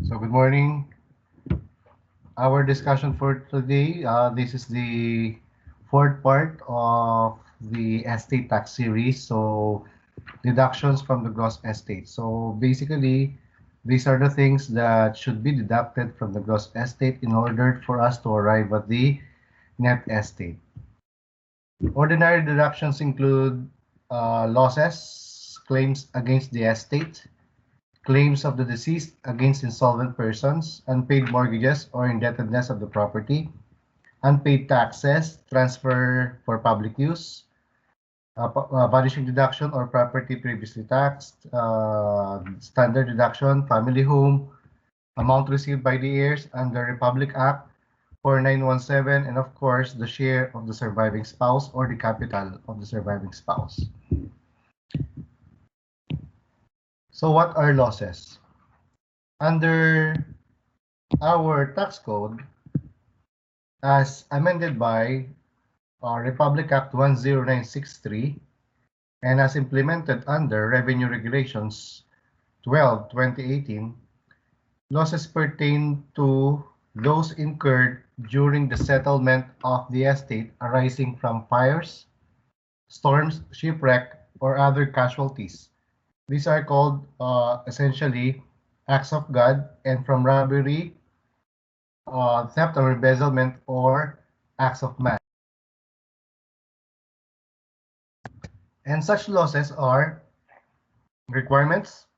So good morning. Our discussion for today, this is the fourth part of the estate tax series. So deductions from the gross estate. So basically, these are the things that should be deducted from the gross estate in order for us to arrive at the net estate. Ordinary deductions include losses, claims against the estate, claims of the deceased against insolvent persons, unpaid mortgages or indebtedness of the property, unpaid taxes, transfer for public use, vanishing deduction or property previously taxed, standard deduction, family home, amount received by the heirs under Republic Act 4917, and of course, the share of the surviving spouse or the capital of the surviving spouse. So what are losses? Under our tax code, as amended by Republic Act 10963 and as implemented under Revenue Regulations 12/2018, losses pertain to those incurred during the settlement of the estate arising from fires, storms, shipwreck, or other casualties. These are called essentially acts of God, and from robbery, theft or embezzlement, or acts of man. And such losses are requirements,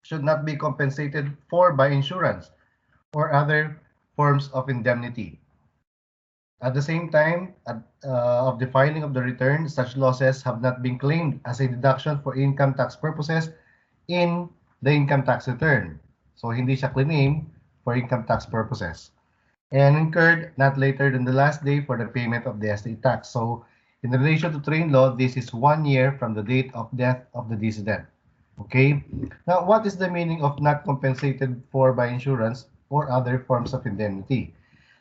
should not be compensated for by insurance or other forms of indemnity. At the same time of the filing of the return, such losses have not been claimed as a deduction for income tax purposes in the income tax return. So hindi siya claim for income tax purposes. And incurred not later than the last day for the payment of the estate tax. So in relation to train law, this is 1 year from the date of death of the decedent. Okay. Now, what is the meaning of not compensated for by insurance or other forms of indemnity?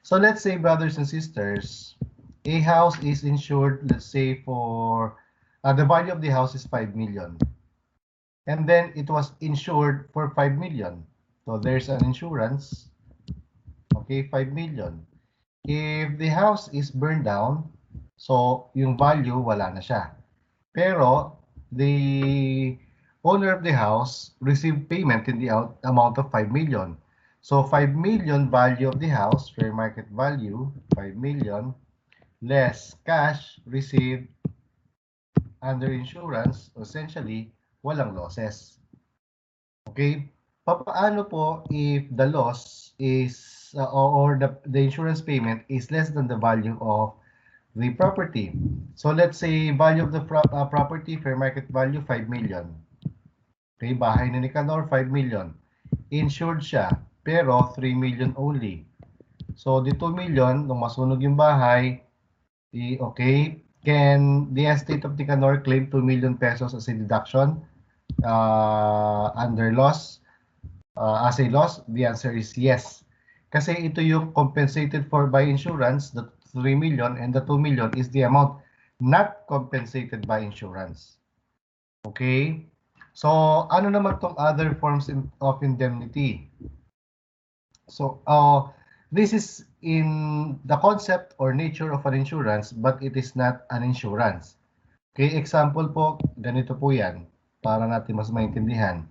So let's say, brothers and sisters, a house is insured, let's say for the value of the house is 5 million. And then it was insured for 5 million. So there's an insurance, okay, 5 million. If the house is burned down, so yung value wala na siya. Pero the owner of the house received payment in the amount of 5 million. So 5 million value of the house, fair market value, 5 million, less cash received under insurance, essentially, walang losses. Okay? Papaano po if the loss is, or the insurance payment is less than the value of the property? So let's say value of the property, fair market value, 5 million. Okay, bahay na ni Canor, 5 million. Insured siya, pero 3 million only. So, the 2 million, nung masunog yung bahay, okay, can the estate of Nicanor claim 2 million pesos as a deduction under loss, as a loss? The answer is yes. Kasi ito yung compensated for by insurance, the 3 million, and the 2 million is the amount not compensated by insurance. Okay? So, ano naman tong other forms of indemnity? So, this is in the concept or nature of an insurance, but it is not an insurance. Okay, example po, ganito po yan, para natin mas maintindihan.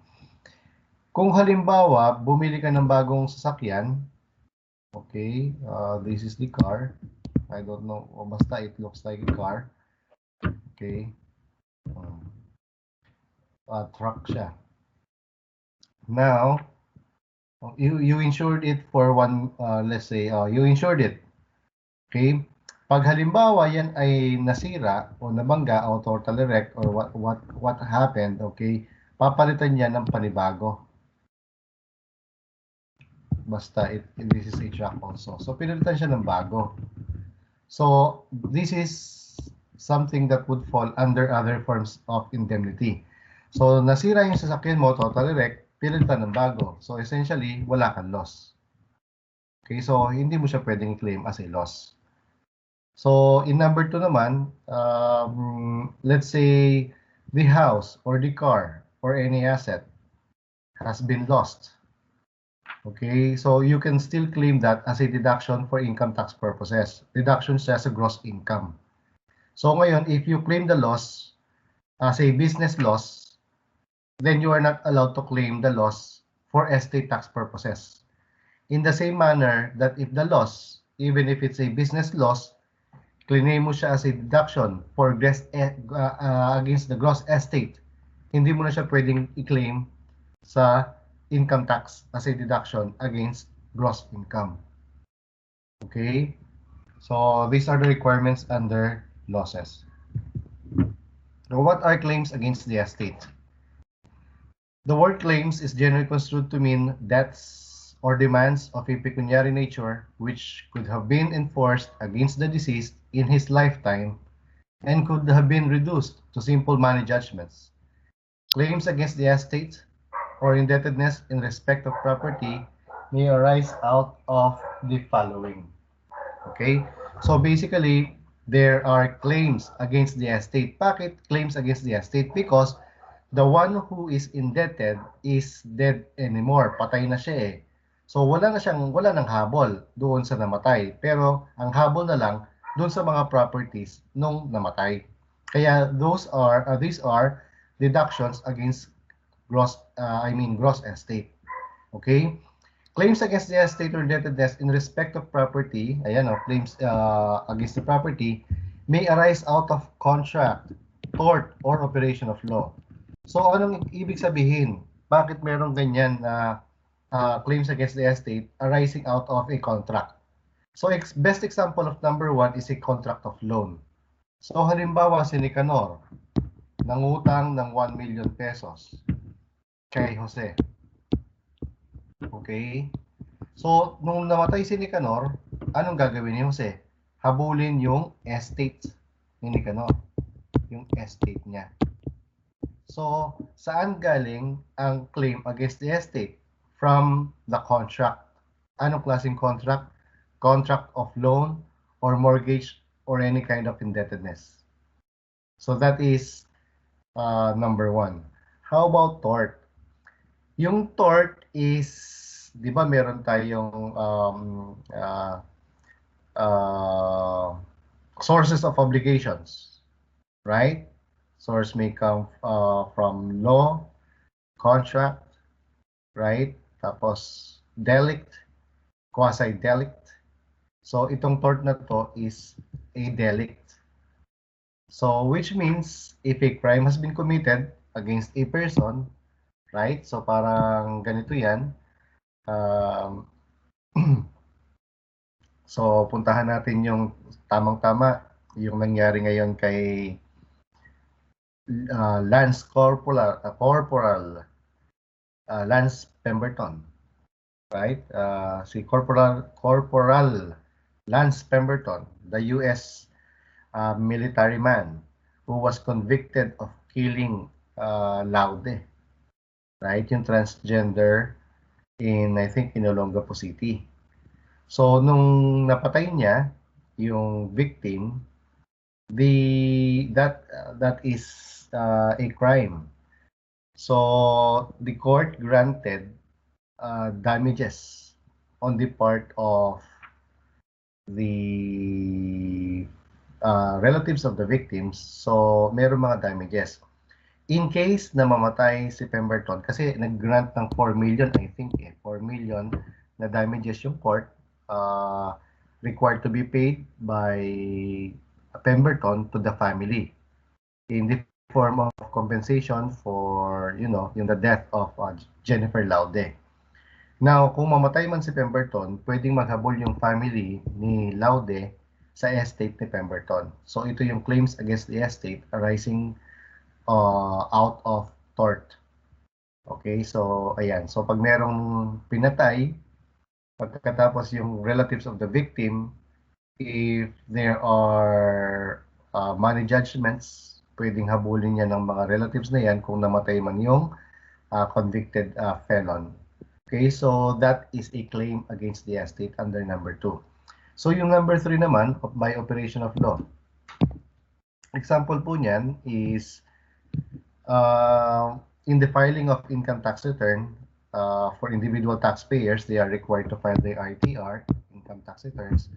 Kung halimbawa, bumili ka ng bagong sasakyan, okay, this is the car. I don't know, basta it looks like a car. Okay. Truck siya. Now, you insured it for one, let's say, you insured it. Okay? Pag halimbawa yan ay nasira o nabangga o totally wrecked or what happened, okay? Papalitan niya ng panibago. Basta this is a truck also. So pinalitan siya ng bago. So this is something that would fall under other forms of indemnity. So nasira yung sasakyan mo, totally wrecked, pinalitan ng bago. So essentially, wala kang loss. Okay, so hindi mo siya pwedeng claim as a loss. So in number 2 naman, let's say the house or the car or any asset has been lost. Okay, so you can still claim that as a deduction for income tax purposes. Deduction siya sa gross income. So ngayon, if you claim the loss as a business loss, then you are not allowed to claim the loss for estate tax purposes. In the same manner that if the loss, even if it's a business loss, claim mo siya as a deduction for against the gross estate, hindi mo na siya pwedeng i-claim sa income tax as a deduction against gross income. Okay? So these are the requirements under losses. Now, what are claims against the estate? The word claims is generally construed to mean debts or demands of a pecuniary nature which could have been enforced against the deceased in his lifetime and could have been reduced to simple money judgments. Claims against the estate or indebtedness in respect of property may arise out of the following. Okay? So basically, there are claims against the estate. Bakit claims against the estate? Because the one who is indebted is dead anymore. Patay na siya eh. So wala nang habol doon sa namatay. Pero ang habol na lang doon sa mga properties nung namatay. Kaya these are deductions against gross estate. Okay? Claims against the estate or indebtedness in respect of property, ayan o, claims against the property may arise out of contract, tort, or operation of law. So anong ibig sabihin? Bakit merong ganyan na claims against the estate arising out of a contract? So best example of number one is a contract of loan. So halimbawa si Nicanor, nangutang ng 1 million pesos kay Jose. Okay? So, nung namatay si Nicanor, anong gagawin ni Jose? Habulin yung estate ni Nicanor. Yung estate niya. So, saan galing ang claim against the estate? From the contract. Anong klaseng contract? Contract of loan or mortgage or any kind of indebtedness. So, that is number one. How about tort? Yung tort is, di ba meron tayong sources of obligations, right? Source may come from law, contract, right? Tapos delict, quasi-delict. So itong tort na to is a delict. So which means if a crime has been committed against a person, right? So parang ganito yan. So puntahan natin yung tamang-tama yung nangyari ngayon kay Lance Corporal Lance Pemberton, right? Si Corporal Lance Pemberton, the U.S. Military man who was convicted of killing Laude, right? Yung transgender in, I think, in Olongapo City. So, nung napatay niya yung victim, that is a crime. So, the court granted damages on the part of the relatives of the victims. So, meron mga damages. In case na mamatay si Pemberton, kasi nag-grant ng 4 million, I think, 4 million na damages yung court, required to be paid by Pemberton to the family in the form of compensation for, yung the death of Jennifer Laude. Now, kung mamatay man si Pemberton, pwedeng maghabol yung family ni Laude sa estate ni Pemberton. So, ito yung claims against the estate arising out of tort. Okay, so ayan. So pag merong pinatay, pagkatapos yung relatives of the victim, if there are money judgments, pwedeng habulin niya ng mga relatives na yan kung namatay man yung convicted felon. Okay, so that is a claim against the estate under number 2. So yung number 3 naman, by operation of law. Example po niyan is in the filing of income tax return, for individual taxpayers, they are required to file their ITR, income tax returns,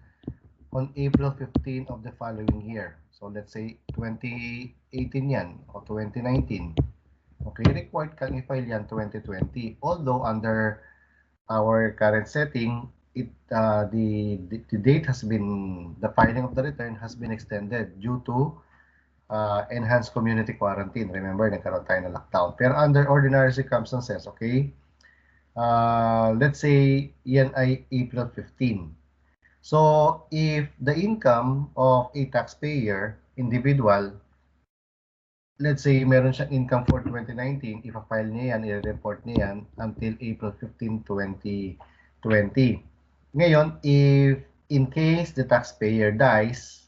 on April 15 of the following year. So let's say 2018 yan o 2019. Okay, required kang i-file yan 2020. Although under our current setting, the date has been, the filing of the return has been extended due to enhanced community quarantine. Remember, nagkaroon tayo ng lockdown. Pero under ordinary circumstances, okay, let's say yan ay April 15. So, if the income of a taxpayer, individual, let's say meron siyang income for 2019, ipa-file niya yan, i-report niya yan until April 15, 2020. Ngayon, if in case the taxpayer dies,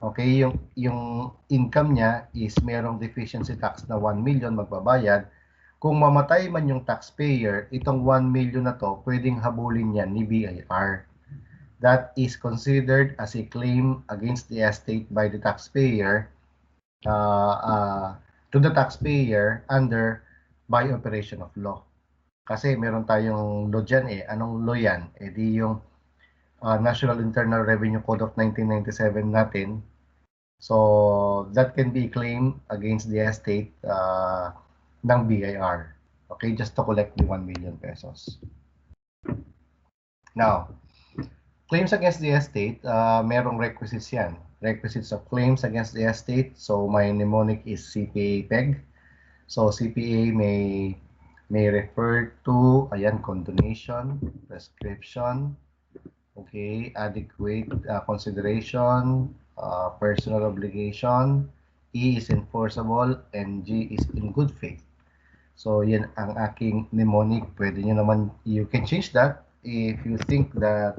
okay, yung income niya is merong deficiency tax na 1 million magbabayad, kung mamatay man yung taxpayer, itong 1 million na to, pwedeng habulin yan ni BIR. That is considered as a claim against the estate by the taxpayer to the taxpayer under by operation of law. Kasi meron tayong law dyan eh. Anong law yan? Eh di yung National Internal Revenue Code of 1997 natin. So that can be claimed against the estate ng BIR. Okay, just to collect the 1 million pesos. Now, claims against the estate, merong requisites yan. Requisites of claims against the estate. So, my mnemonic is CPA PEG. So, CPA may refer to, ayan, condonation, prescription, okay, adequate consideration, personal obligation, E is enforceable, and G is in good faith. So, yan ang aking mnemonic. Pwede nyo naman, you can change that if you think that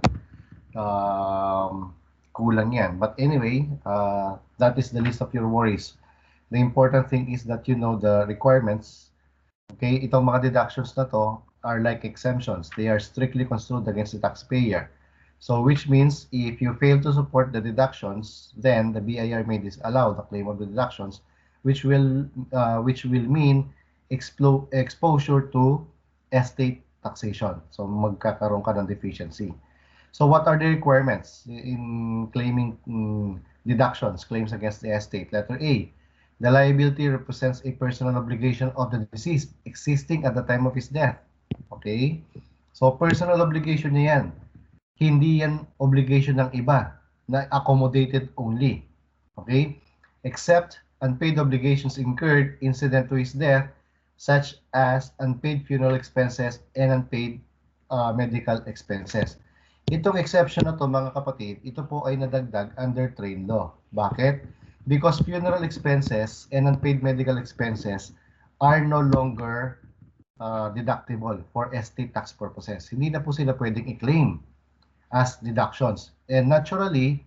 kulang yan. But anyway, that is the least of your worries. The important thing is that you know the requirements. Okay, itong mga deductions na to are like exemptions. They are strictly construed against the taxpayer. So which means if you fail to support the deductions, then the BIR may disallow the claim of the deductions, which will mean exposure to estate taxation. So magkakaroon ka ng deficiency. So what are the requirements in claiming deductions, claims against the estate? Letter A, the liability represents a personal obligation of the deceased existing at the time of his death. Okay? So personal obligation niya yan. Hindi yan obligation ng iba na accommodated only. Okay? Except unpaid obligations incurred incident to his death, such as unpaid funeral expenses and unpaid medical expenses. Itong exception na to mga kapatid, ito po ay nadagdag under train law. Bakit? Because funeral expenses and unpaid medical expenses are no longer deductible for estate tax purposes. Hindi na po sila pwedeng i-claim as deductions. And naturally,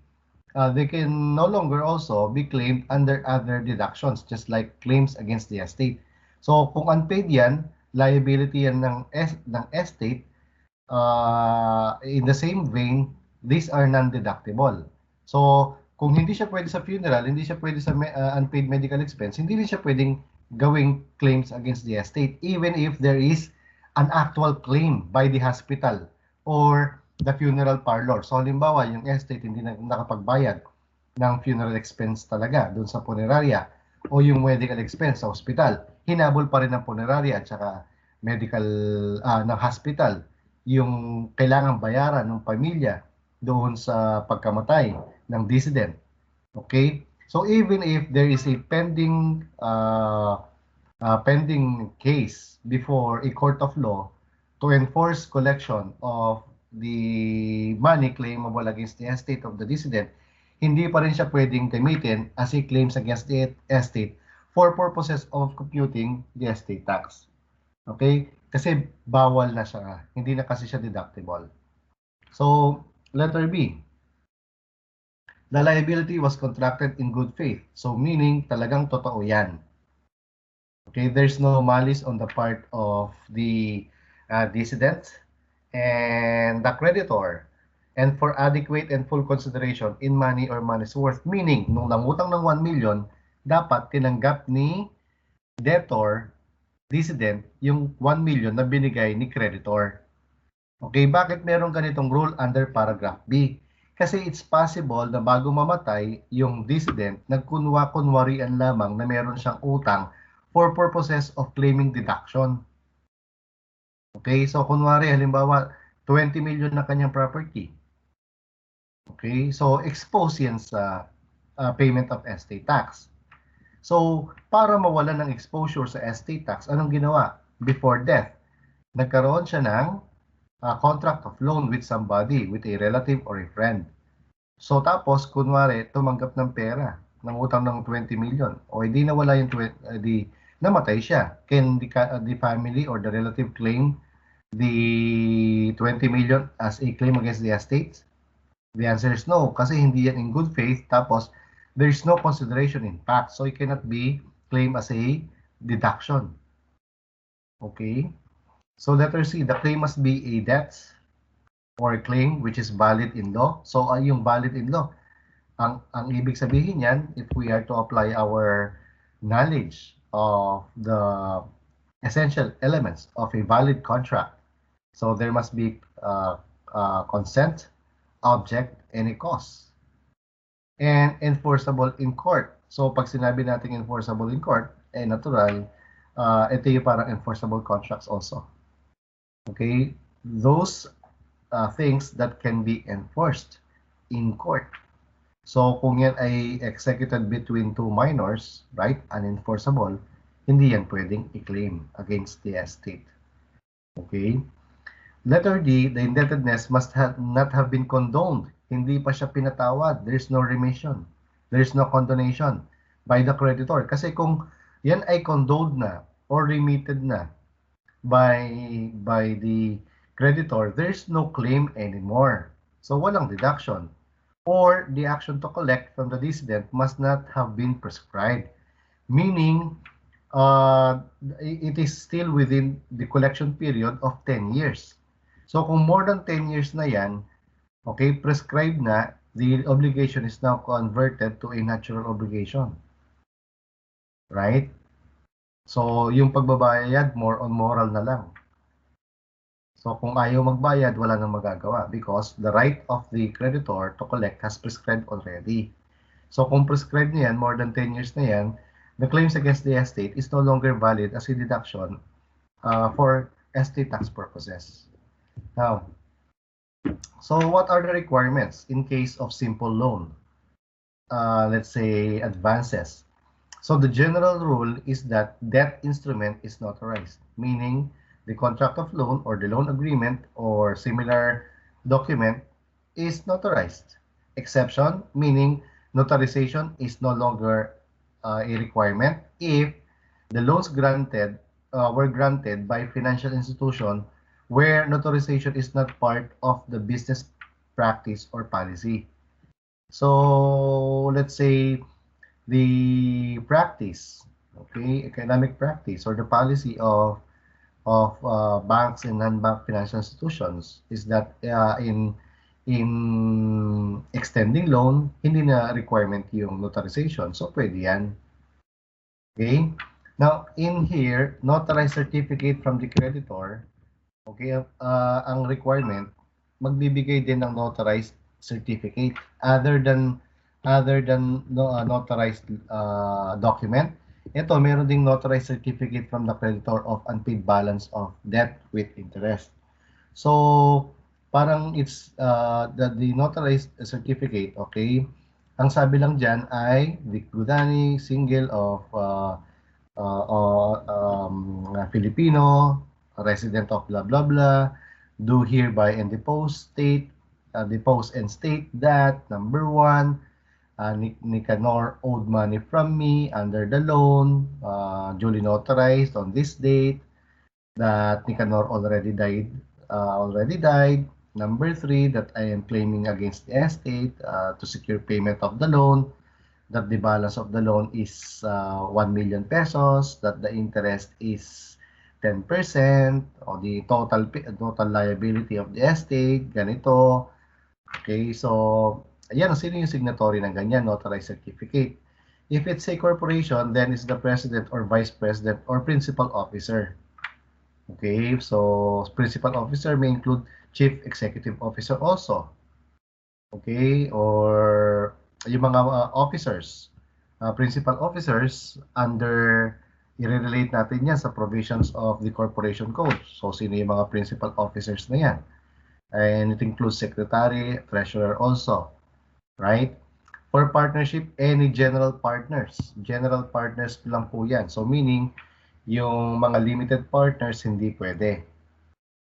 they can no longer also be claimed under other deductions, just like claims against the estate. So kung unpaid yan, liability yan ng estate, in the same vein, these are non-deductible. So, kung hindi siya pwede sa funeral, hindi siya pwede sa unpaid medical expense, hindi rin siya pwedeng gawing claims against the estate, even if there is an actual claim by the hospital or the funeral parlor. So, halimbawa, yung estate hindi na nakapagbayad ng funeral expense talaga doon sa punerarya o yung medical expense sa hospital, hinabol pa rin ng punerarya at saka medical ng hospital yung kailangang bayaran ng pamilya doon sa pagkamatay ng decedent. Okay? So even if there is a pending case before a court of law to enforce collection of the money claimable against the estate of the decedent, hindi pa rin siya pwedeng gamitin as a claims against the estate for purposes of computing the estate tax. Okay? Kasi bawal na siya. Hindi na kasi siya deductible. So, letter B. The liability was contracted in good faith. So, meaning talagang totoo yan. Okay? There's no malice on the part of the decedent and the creditor, and for adequate and full consideration in money or money's worth. Meaning, nung nangutang ng 1 million, dapat tinanggap ni debtor decedent yung 1 million na binigay ni creditor. Okay, bakit meron ganitong rule under paragraph B? Kasi it's possible na bago mamatay yung decedent, nagkunwa-kunwarian lamang na meron siyang utang for purposes of claiming deduction. Okay, so kunwari, halimbawa, 20 million na kanyang property. Okay, so expose yan sa payment of estate tax. So, para mawala ng exposure sa estate tax, anong ginawa? Before death, nagkaroon siya ng contract of loan with somebody, with a relative or a friend. So tapos, kunwari, tumanggap ng pera, ng utang ng 20 million, o hindi nawala yung namatay siya. Can the family or the relative claim the 20 million as a claim against the estate? The answer is no, kasi hindi yan in good faith, tapos there is no consideration in fact, so it cannot be claimed as a deduction. Okay? So letter C, the claim must be a debt or a claim which is valid in law. So yung valid in law, ang ibig sabihin yan, if we are to apply our knowledge of the essential elements of a valid contract, so there must be consent, object, and a cause. And enforceable in court. So pag sinabi natin enforceable in court, natural, ito yung parang enforceable contracts also. Okay, those things that can be enforced in court. So kung yan ay executed between two minors, right, unenforceable, hindi yan pwedeng i-claim against the estate. Okay? Letter D, the indebtedness must not have been condoned. Hindi pa siya pinatawad. There is no remission. There is no condonation by the creditor. Kasi kung yan ay condoned na or remitted na by the creditor, there's no claim anymore. So walang deduction. Or the action to collect from the decedent must not have been prescribed. Meaning, it is still within the collection period of 10 years. So kung more than 10 years na yan, okay, prescribed na, the obligation is now converted to a natural obligation. Right? So, yung pagbabayad, more on moral na lang. So, kung ayaw magbayad, wala nang magagawa because the right of the creditor to collect has prescribed already. So, kung prescribed niyan, more than 10 years na yan, the claims against the estate is no longer valid as a deduction for estate tax purposes. Now, so what are the requirements in case of simple loan? Let's say advances. So the general rule is that debt instrument is notarized, meaning the contract of loan or the loan agreement or similar document is notarized. Exception, meaning notarization is no longer a requirement if the loans granted were granted by financial institution where notarization is not part of the business practice or policy. So let's say the practice, okay, economic practice or the policy of banks and non-bank financial institutions is that in extending loan, hindi na requirement yung notarization. So pwede yan. Okay? Now, in here, notarized certificate from the creditor, okay, ang requirement, magbibigay din ng notarized certificate other than notarized document. Ito, meron ding notarized certificate from the creditor of unpaid balance of debt with interest. So, parang it's the notarized certificate, okay? Ang sabi lang dyan ay Vic Gudani, single of Filipino, resident of blah blah blah, do hereby and depose and state that number 1, Nicanor owed money from me under the loan, duly notarized on this date, that Nicanor already died. Number 3, that I am claiming against the estate to secure payment of the loan, that the balance of the loan is 1 million pesos, that the interest is 10%, o the total liability of the estate, ganito. Okay, so ayan, sino yung signatory ng ganyan, notarized certificate? If it's a corporation, then it's the president or vice president or principal officer. Okay, so principal officer may include chief executive officer also. Okay, or yung mga officers, principal officers under i-relate natin yan sa provisions of the corporation code. So sino yung mga principal officers na yan? And it includes secretary, treasurer also, right? For partnership, any general partners. General partners lang po yan. So meaning, yung mga limited partners, hindi pwede.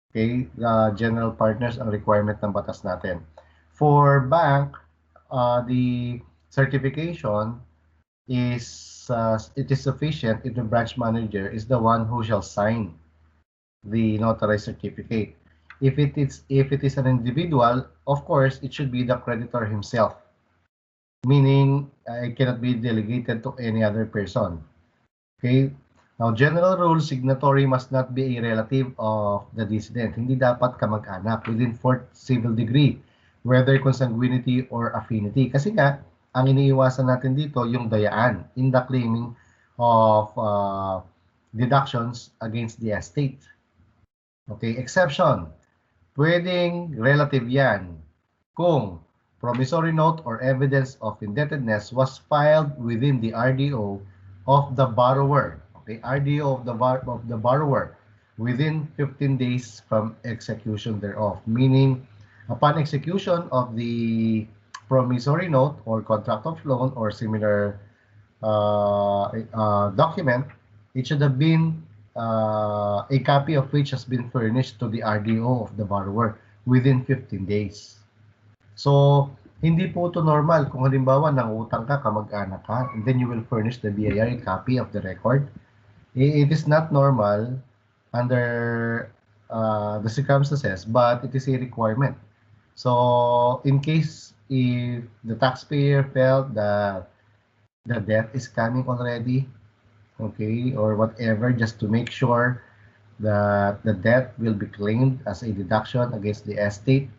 Okay? General partners ang requirement ng batas natin. For bank, the certification is, it is sufficient if the branch manager is the one who shall sign the notarized certificate. If it is an individual, of course, it should be the creditor himself. Meaning, it cannot be delegated to any other person. Okay? Now, general rule, signatory must not be a relative of the decedent. Hindi dapat kamag-anak within fourth civil degree, whether consanguinity or affinity. Kasi nga, ang iniiwasan natin dito, yung dayaan in the claiming of deductions against the estate. Okay, exception. Pwedeng relative yan kung promissory note or evidence of indebtedness was filed within the RDO of the borrower. Okay, RDO of the borrower within 15 days from execution thereof. Meaning, upon execution of the promissory note or contract of loan or similar document, it should have been a copy of which has been furnished to the RDO of the borrower within 15 days. So, hindi po ito normal kung halimbawa nangutang ka, kamag-anak ka, and then you will furnish the BIR a copy of the record. It is not normal under the circumstances, but it is a requirement. So, in case if the taxpayer felt that the debt is coming already, okay, or whatever, just to make sure that the debt will be claimed as a deduction against the estate.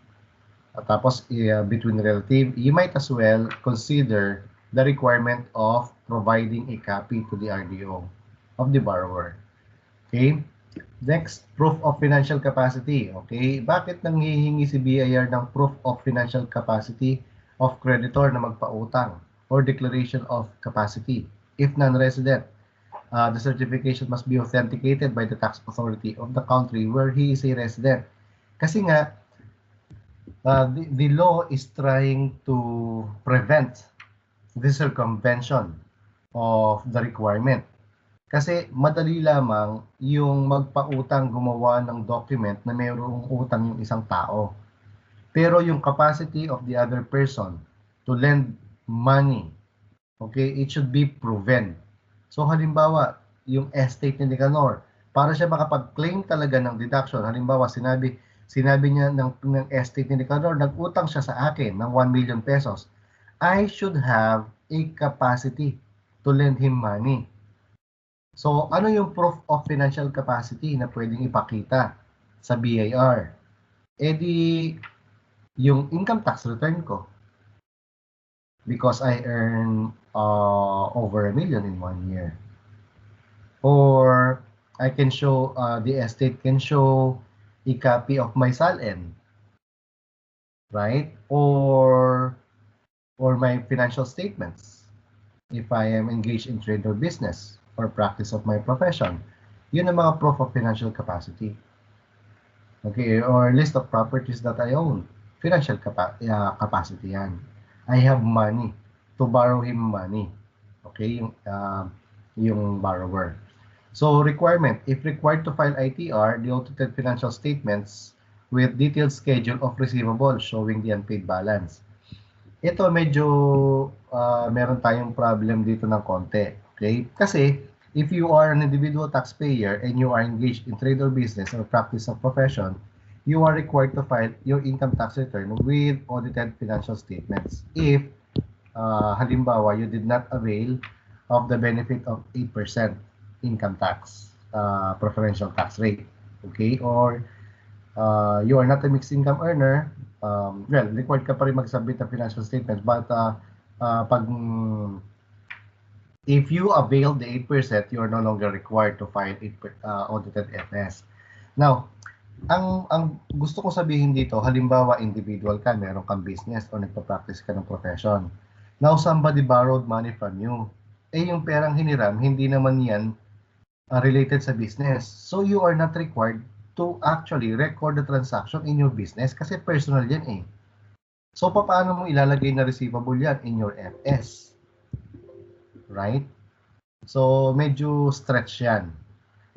Tapos, between relative, you might as well consider the requirement of providing a copy to the RDO of the borrower. Okay? Next, proof of financial capacity. Okay? Bakit nanghihingi si BIR ng proof of financial capacity of creditor na magpautang or declaration of capacity if non-resident? The certification must be authenticated by the tax authority of the country where he is a resident. Kasi nga, the law is trying to prevent the circumvention of the requirement. Kasi madali lamang yung magpautang gumawa ng document na mayroong utang yung isang tao. Pero yung capacity of the other person to lend money, okay, it should be proven. So halimbawa, yung estate ni Nicanor, para siya makapag-claim talaga ng deduction, halimbawa sinabi niya ng estate ni Nicanor, nag-utang siya sa akin ng 1 million pesos, I should have a capacity to lend him money. So ano yung proof of financial capacity na pwedeng ipakita sa BIR? Eh di, yung income tax return ko. Because I earn over 1 million in 1 year. Or I can show, the estate can show a copy of my SALN, right? Or my financial statements if I am engaged in trade or business or practice of my profession. Yun ang mga proof of financial capacity. Okay, or list of properties that I own. Financial capacity yan. I have money to borrow him money. Okay, yung borrower. So, requirement. If required to file ITR, the audited financial statements with detailed schedule of receivables showing the unpaid balance. Ito medyo meron tayong problem dito ng konti. Okay? Kasi, if you are an individual taxpayer and you are engaged in trade or business or practice of profession, you are required to file your income tax return with audited financial statements. If, halimbawa, you did not avail of the benefit of 8% income tax, preferential tax rate, okay? Or you are not a mixed income earner, well, required ka pa rin mag-submit ng financial statements, but pag If you avail the 8%, you are no longer required to file audited FS. Now, ang gusto ko sabihin dito, halimbawa individual ka, meron kang business o nagpa-practice ka ng profession. Now, somebody borrowed money from you. Yung perang hiniram, hindi naman yan related sa business. So, you are not required to actually record the transaction in your business kasi personal yan eh. So, paano mo ilalagay na receivable yan in your FS? Right? So, medyo stretch yan.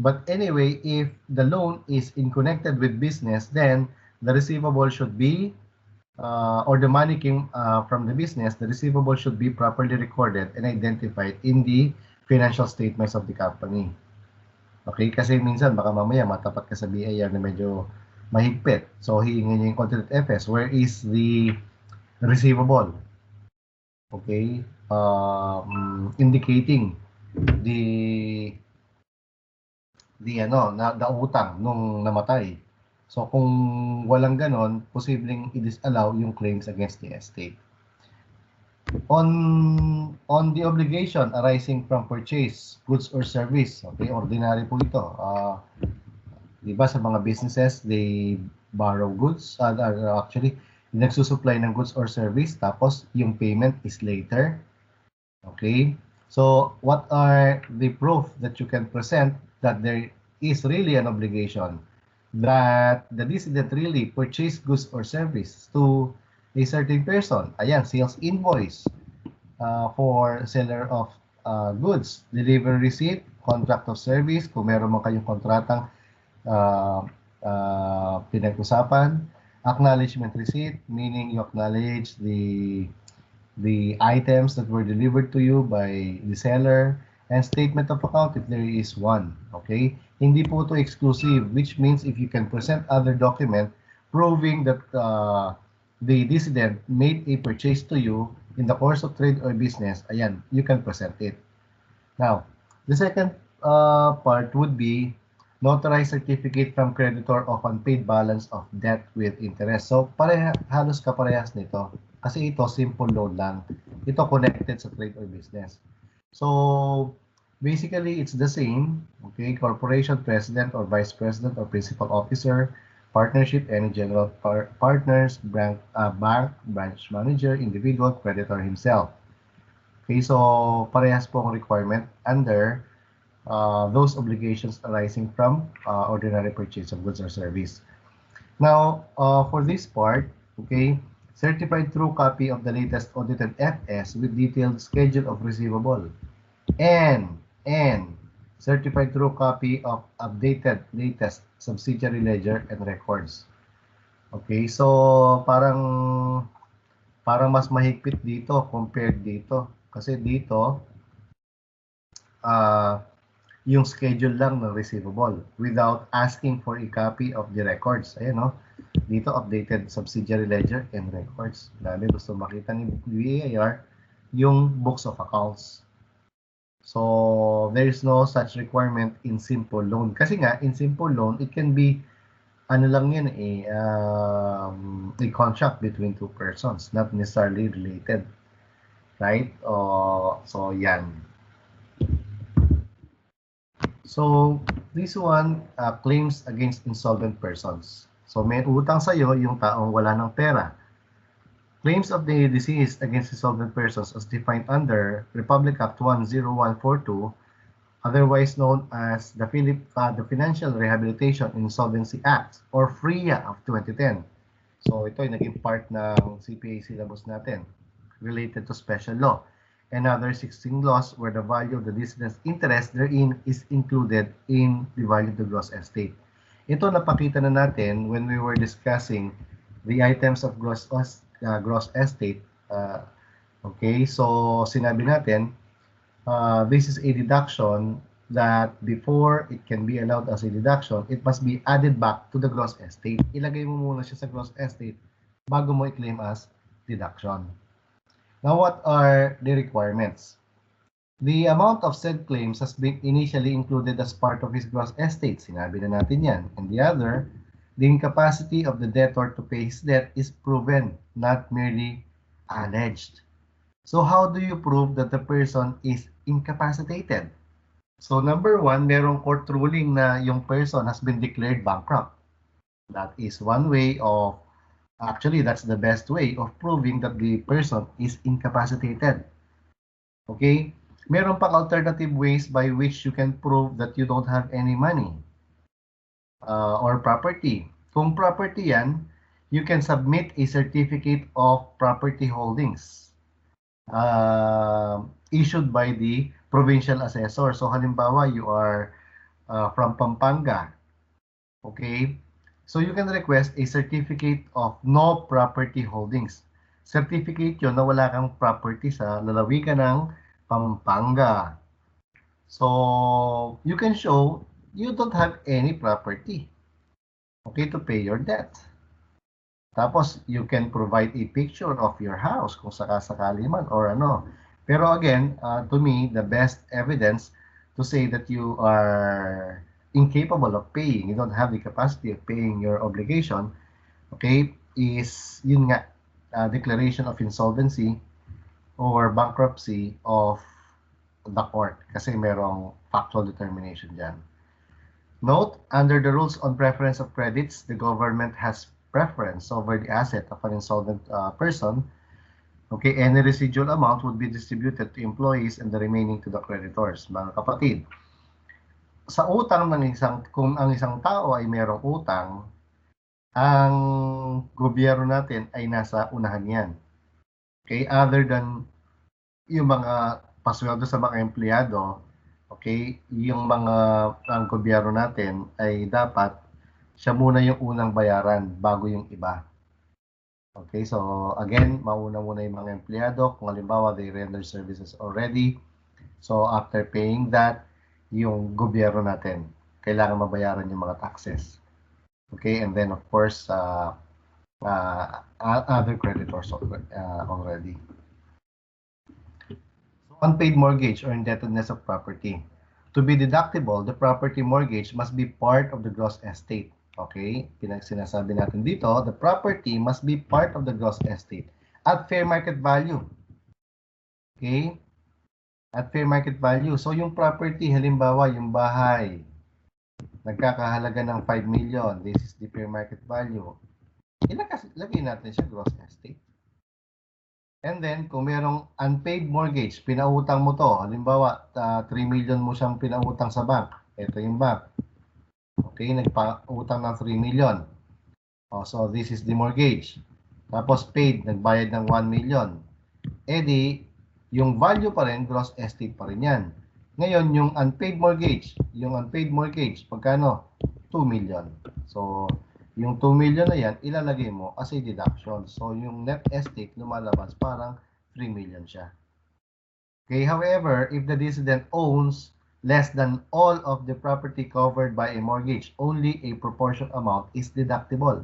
But anyway, if the loan is in connected with business, then the receivable should be, or the money came from the business, the receivable should be properly recorded and identified in the financial statements of the company. Okay? Kasi minsan, baka mamaya matapat ka sa BIR na medyo mahigpit. So, hiingin niya yung content FS. Where is the receivable? Okay? Indicating the utang nung namatay. So kung walang ganon, posibleng i-disallow yung claims against the estate. On the obligation arising from purchase, goods or service, okay, ordinary po ito. Di ba sa mga businesses, they borrow goods, actually, nagsusupply ng goods or service, tapos yung payment is later. Okay? So, what are the proof that you can present that there is really an obligation that the decedent really purchased goods or service to a certain person? Ayan, sales invoice for seller of goods, delivery receipt, contract of service, kung meron man kayong kontratang pinag-usapan, acknowledgement receipt, meaning you acknowledge the items that were delivered to you by the seller, and statement of account if there is one. Okay? Hindi po ito exclusive, which means if you can present other document proving that the decedent made a purchase to you in the course of trade or business, ayan, you can present it. Now, the second part would be notarized certificate from creditor of unpaid balance of debt with interest. So, halos kaparehas nito. Kasi ito, simple loan lang. Ito connected sa trade or business. So, basically, it's the same. Okay, corporation president or vice president or principal officer, partnership, any general partners, bank, branch manager, individual, creditor himself. Okay, so parehas po ang requirement under those obligations arising from ordinary purchase of goods or service. Now, for this part, okay, certified true copy of the latest audited FS with detailed schedule of receivable and certified true copy of updated latest subsidiary ledger and records. Okay, so parang mas mahigpit dito compared dito. Kasi dito, yung schedule lang ng receivable without asking for a copy of the records. Ayan, no? Dito, updated subsidiary ledger and records. Dami gusto makita ni BIR yung books of accounts. So, there is no such requirement in simple loan. Kasi nga, in simple loan, it can be, ano lang yan a contract between two persons, not necessarily related. Right? So, yan. So, this one, claims against insolvent persons. So, may utang sa'yo yung taong wala ng pera. Claims of the deceased against insolvent persons as defined under Republic Act 10142, otherwise known as the Financial Rehabilitation Insolvency Act or FRIA of 2010. So, ito ay naging part ng CPA syllabus natin related to special law and other 16 laws where the value of the decedent's interest therein is included in the value of the gross estate. Ito napakita na natin when we were discussing the items of gross estate. Okay, so sinabi natin, this is a deduction that before it can be allowed as a deduction, it must be added back to the gross estate. Ilagay mo muna siya sa gross estate bago mo i-claim as deduction. Now, what are the requirements? The amount of said claims has been initially included as part of his gross estate. Sinabi na natin yan. And the other, the incapacity of the debtor to pay his debt is proven, not merely alleged. So how do you prove that the person is incapacitated? So number one, merong court ruling na yung person has been declared bankrupt. That is one way of, actually that's the best way of proving that the person is incapacitated. Okay? Meron pang alternative ways by which you can prove that you don't have any money or property. Kung property yan, you can submit a certificate of property holdings issued by the provincial assessor. So halimbawa, you are from Pampanga. Okay? So you can request a certificate of no property holdings. Certificate yun na wala kang property sa lalawigan ng Pampanga. So you can show you don't have any property, okay, to pay your debt. Tapos you can provide a picture of your house kung sakasakali man or ano. Pero again, to me, the best evidence to say that you are incapable of paying, you don't have the capacity of paying your obligation, okay, is yun nga, declaration of insolvency or bankruptcy of the court kasi merong factual determination dyan. Note, under the rules on preference of credits, the government has preference over the asset of an insolvent person. Okay, any residual amount would be distributed to employees and the remaining to the creditors. Mga kapatid, sa utang ng kung ang isang tao ay merong utang, ang gobyerno natin ay nasa unahan yan. Okay, other than yung mga pasweldo sa mga empleyado, okay, yung mga ang gobyerno natin ay dapat siya muna yung unang bayaran bago yung iba. Okay, so again, mauna muna yung mga empleyado kung halimbawa they render services already. So after paying that, yung gobyerno natin, kailangan mabayaran yung mga taxes. Okay, and then of course, other creditors already. So unpaid mortgage or indebtedness of property. To be deductible, the property mortgage must be part of the gross estate. Okay, sinasabi natin dito, the property must be part of the gross estate at fair market value. Okay, at fair market value. So yung property, halimbawa yung bahay, nagkakahalaga ng 5 million, this is the fair market value. Ilagay natin siya gross estate. And then, kung merong unpaid mortgage, pinautang mo to, halimbawa, 3 million mo siyang pinautang sa bank, ito yung bank. Okay, nagpautang ng 3 million. So this is the mortgage. Tapos paid, nagbayad ng 1 million. Di, yung value pa rin, gross estate pa rin yan. Ngayon, yung unpaid mortgage, pagkano? 2 million. So, yung 2 million na yan, ilalagay mo as a deduction. So, yung net estate lumalabas parang 3 million siya. Okay, however, if the decedent owns less than all of the property covered by a mortgage, only a proportion amount is deductible.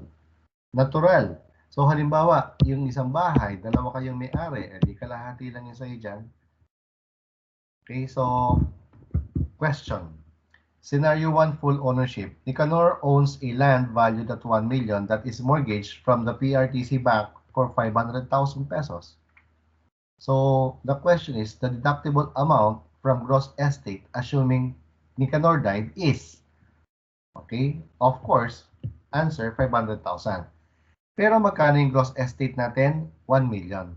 Natural. So halimbawa, yung isang bahay, dalawa kayong may-ari, di kalahati lang yung sa'yo dyan. Okay, so question. Scenario 1, full ownership. Nicanor owns a land valued at 1 million that is mortgaged from the PRTC Bank for 500,000 pesos. So the question is, the deductible amount from gross estate, assuming Nicanor died, is, okay, of course, answer 500,000. Pero magkano yung gross estate natin? 1 million.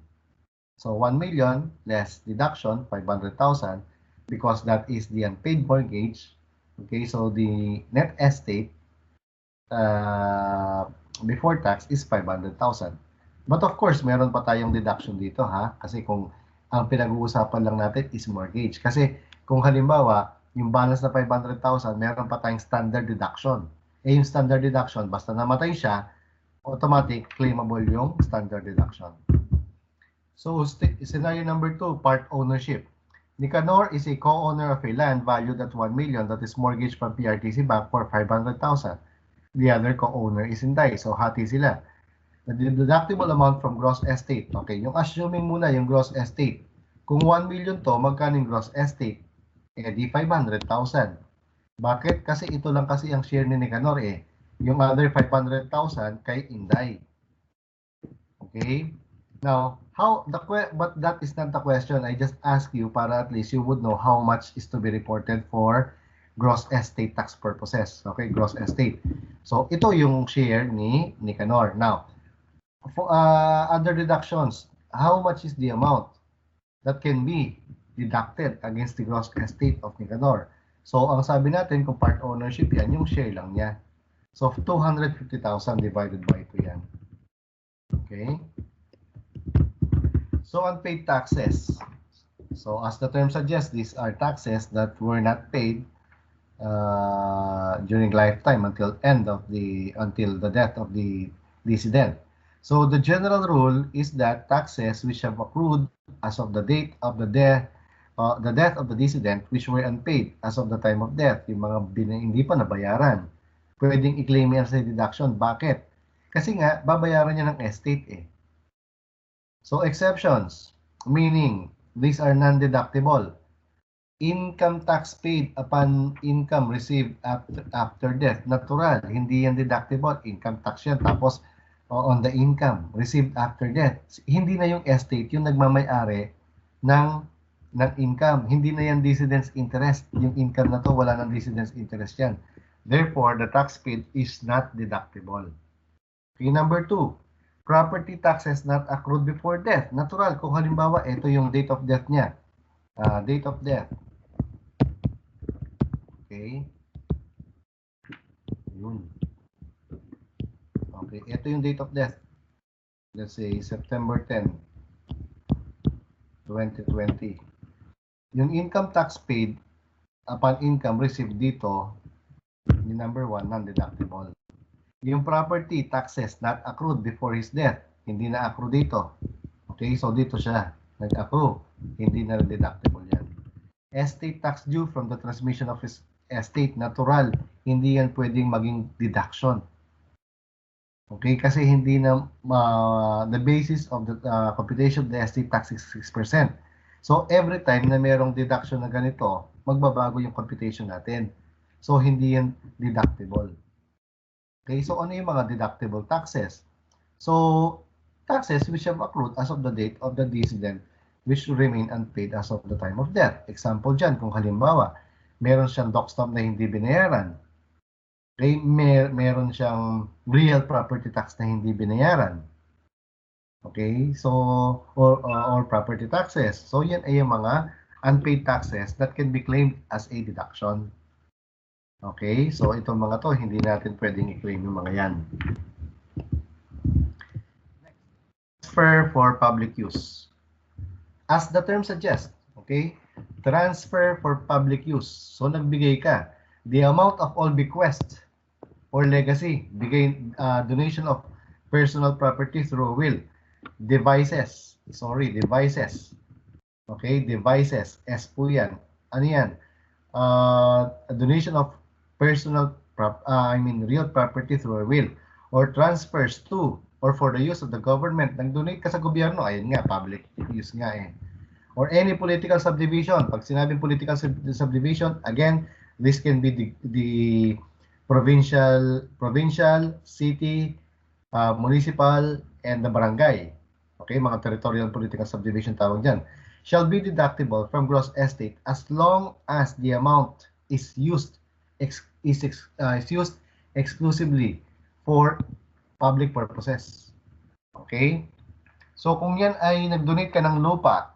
So 1 million less deduction, 500,000, because that is the unpaid mortgage. Okay, so the net estate before tax is 500,000. But of course, meron pa tayong deduction dito ha, kasi kung ang pinag-uusapan lang natin is mortgage. Kasi kung halimbawa, yung balance na 500,000, meron pa tayong standard deduction. Yung standard deduction, basta namatay siya, automatic claimable yung standard deduction. So, scenario number 2, part ownership. Nicanor is a co-owner of a land valued at 1 million that is mortgaged from PRTC Bank for 500,000. The other co-owner is Inday, so hati sila. The deductible amount from gross estate. Okay, yung assuming muna yung gross estate. Kung 1 million to, magkano yung gross estate? Di 500,000. Bakit? Kasi ito lang kasi ang share ni Nicanor Yung other 500,000 kay Inday. Okay? Now, but that is not the question. I just ask you para at least you would know how much is to be reported for gross estate tax purposes. Okay, gross estate. So, ito yung share ni Nicanor. Now, for other deductions, how much is the amount that can be deducted against the gross estate of Nicanor? So, ang sabi natin, kung part ownership yan, yung share lang niya. So, 250,000 divided by 2 yan. Okay? So, unpaid taxes. So, as the term suggests, these are taxes that were not paid during lifetime until the death of the decedent. So, the general rule is that taxes which have accrued as of the date of the death of the decedent, which were unpaid as of the time of death, yung mga hindi pa nabayaran, pwedeng i-claim yan sa deduction. Bakit? Kasi nga, babayaran niya ng estate eh. So, exceptions, meaning these are non-deductible. Income tax paid upon income received after death, natural, hindi yan deductible. Income tax yan. Tapos, on the income received after death, hindi na yung estate yung nagmamay-ari ng income. Hindi na yan decedent's interest. Yung income na to, wala ng decedent's interest yan. Therefore, the tax paid is not deductible. Okay, number 2, property taxes not accrued before death. Natural, kung halimbawa, ito yung date of death niya. Date of death. Okay. Yun. Okay, ito yung date of death. Let's say September 10, 2020. Yung income tax paid upon income received dito, yung number 1, non-deductible. Yung property taxes not accrued before his death, hindi na accrue dito. Okay, so dito siya nag-accrue, hindi na deductible yan. Estate tax due from the transmission of his estate, natural, hindi yan pwedeng maging deduction. Okay, kasi hindi na the basis of the computation of the estate tax is 6%. So every time na merong deduction na ganito, magbabago yung computation natin. So hindi yan deductible. Okay, so ano yung mga deductible taxes? So taxes which have accrued as of the date of the decedent which remain unpaid as of the time of death. Example dyan, kung halimbawa, meron siyang dock stamp na hindi binayaran. Okay, meron siyang real property tax na hindi binayaran. Okay, so, or property taxes. So, yan ay yung mga unpaid taxes that can be claimed as a deduction. Okay, so itong mga to, hindi natin pwedeng i-claim yung mga yan. Transfer for public use. As the term suggests, okay, transfer for public use. So, nagbigay ka. The amount of all bequest or legacy, donation of personal property through will, devices. Okay, devices. S po yan. Ano yan? A donation of personal, real property through a will, or transfers to or for the use of the government. Nag-donate ka sa gobyerno, ayun nga, public use nga eh. Or any political subdivision. Pag sinabing political subdivision, again, this can be the provincial, city, municipal, and the barangay. Okay, mga territorial political subdivision tawag dyan. Shall be deductible from gross estate as long as the amount is used exclusively for public purposes. Okay? So kung yan ay nag-donate ka ng lupa,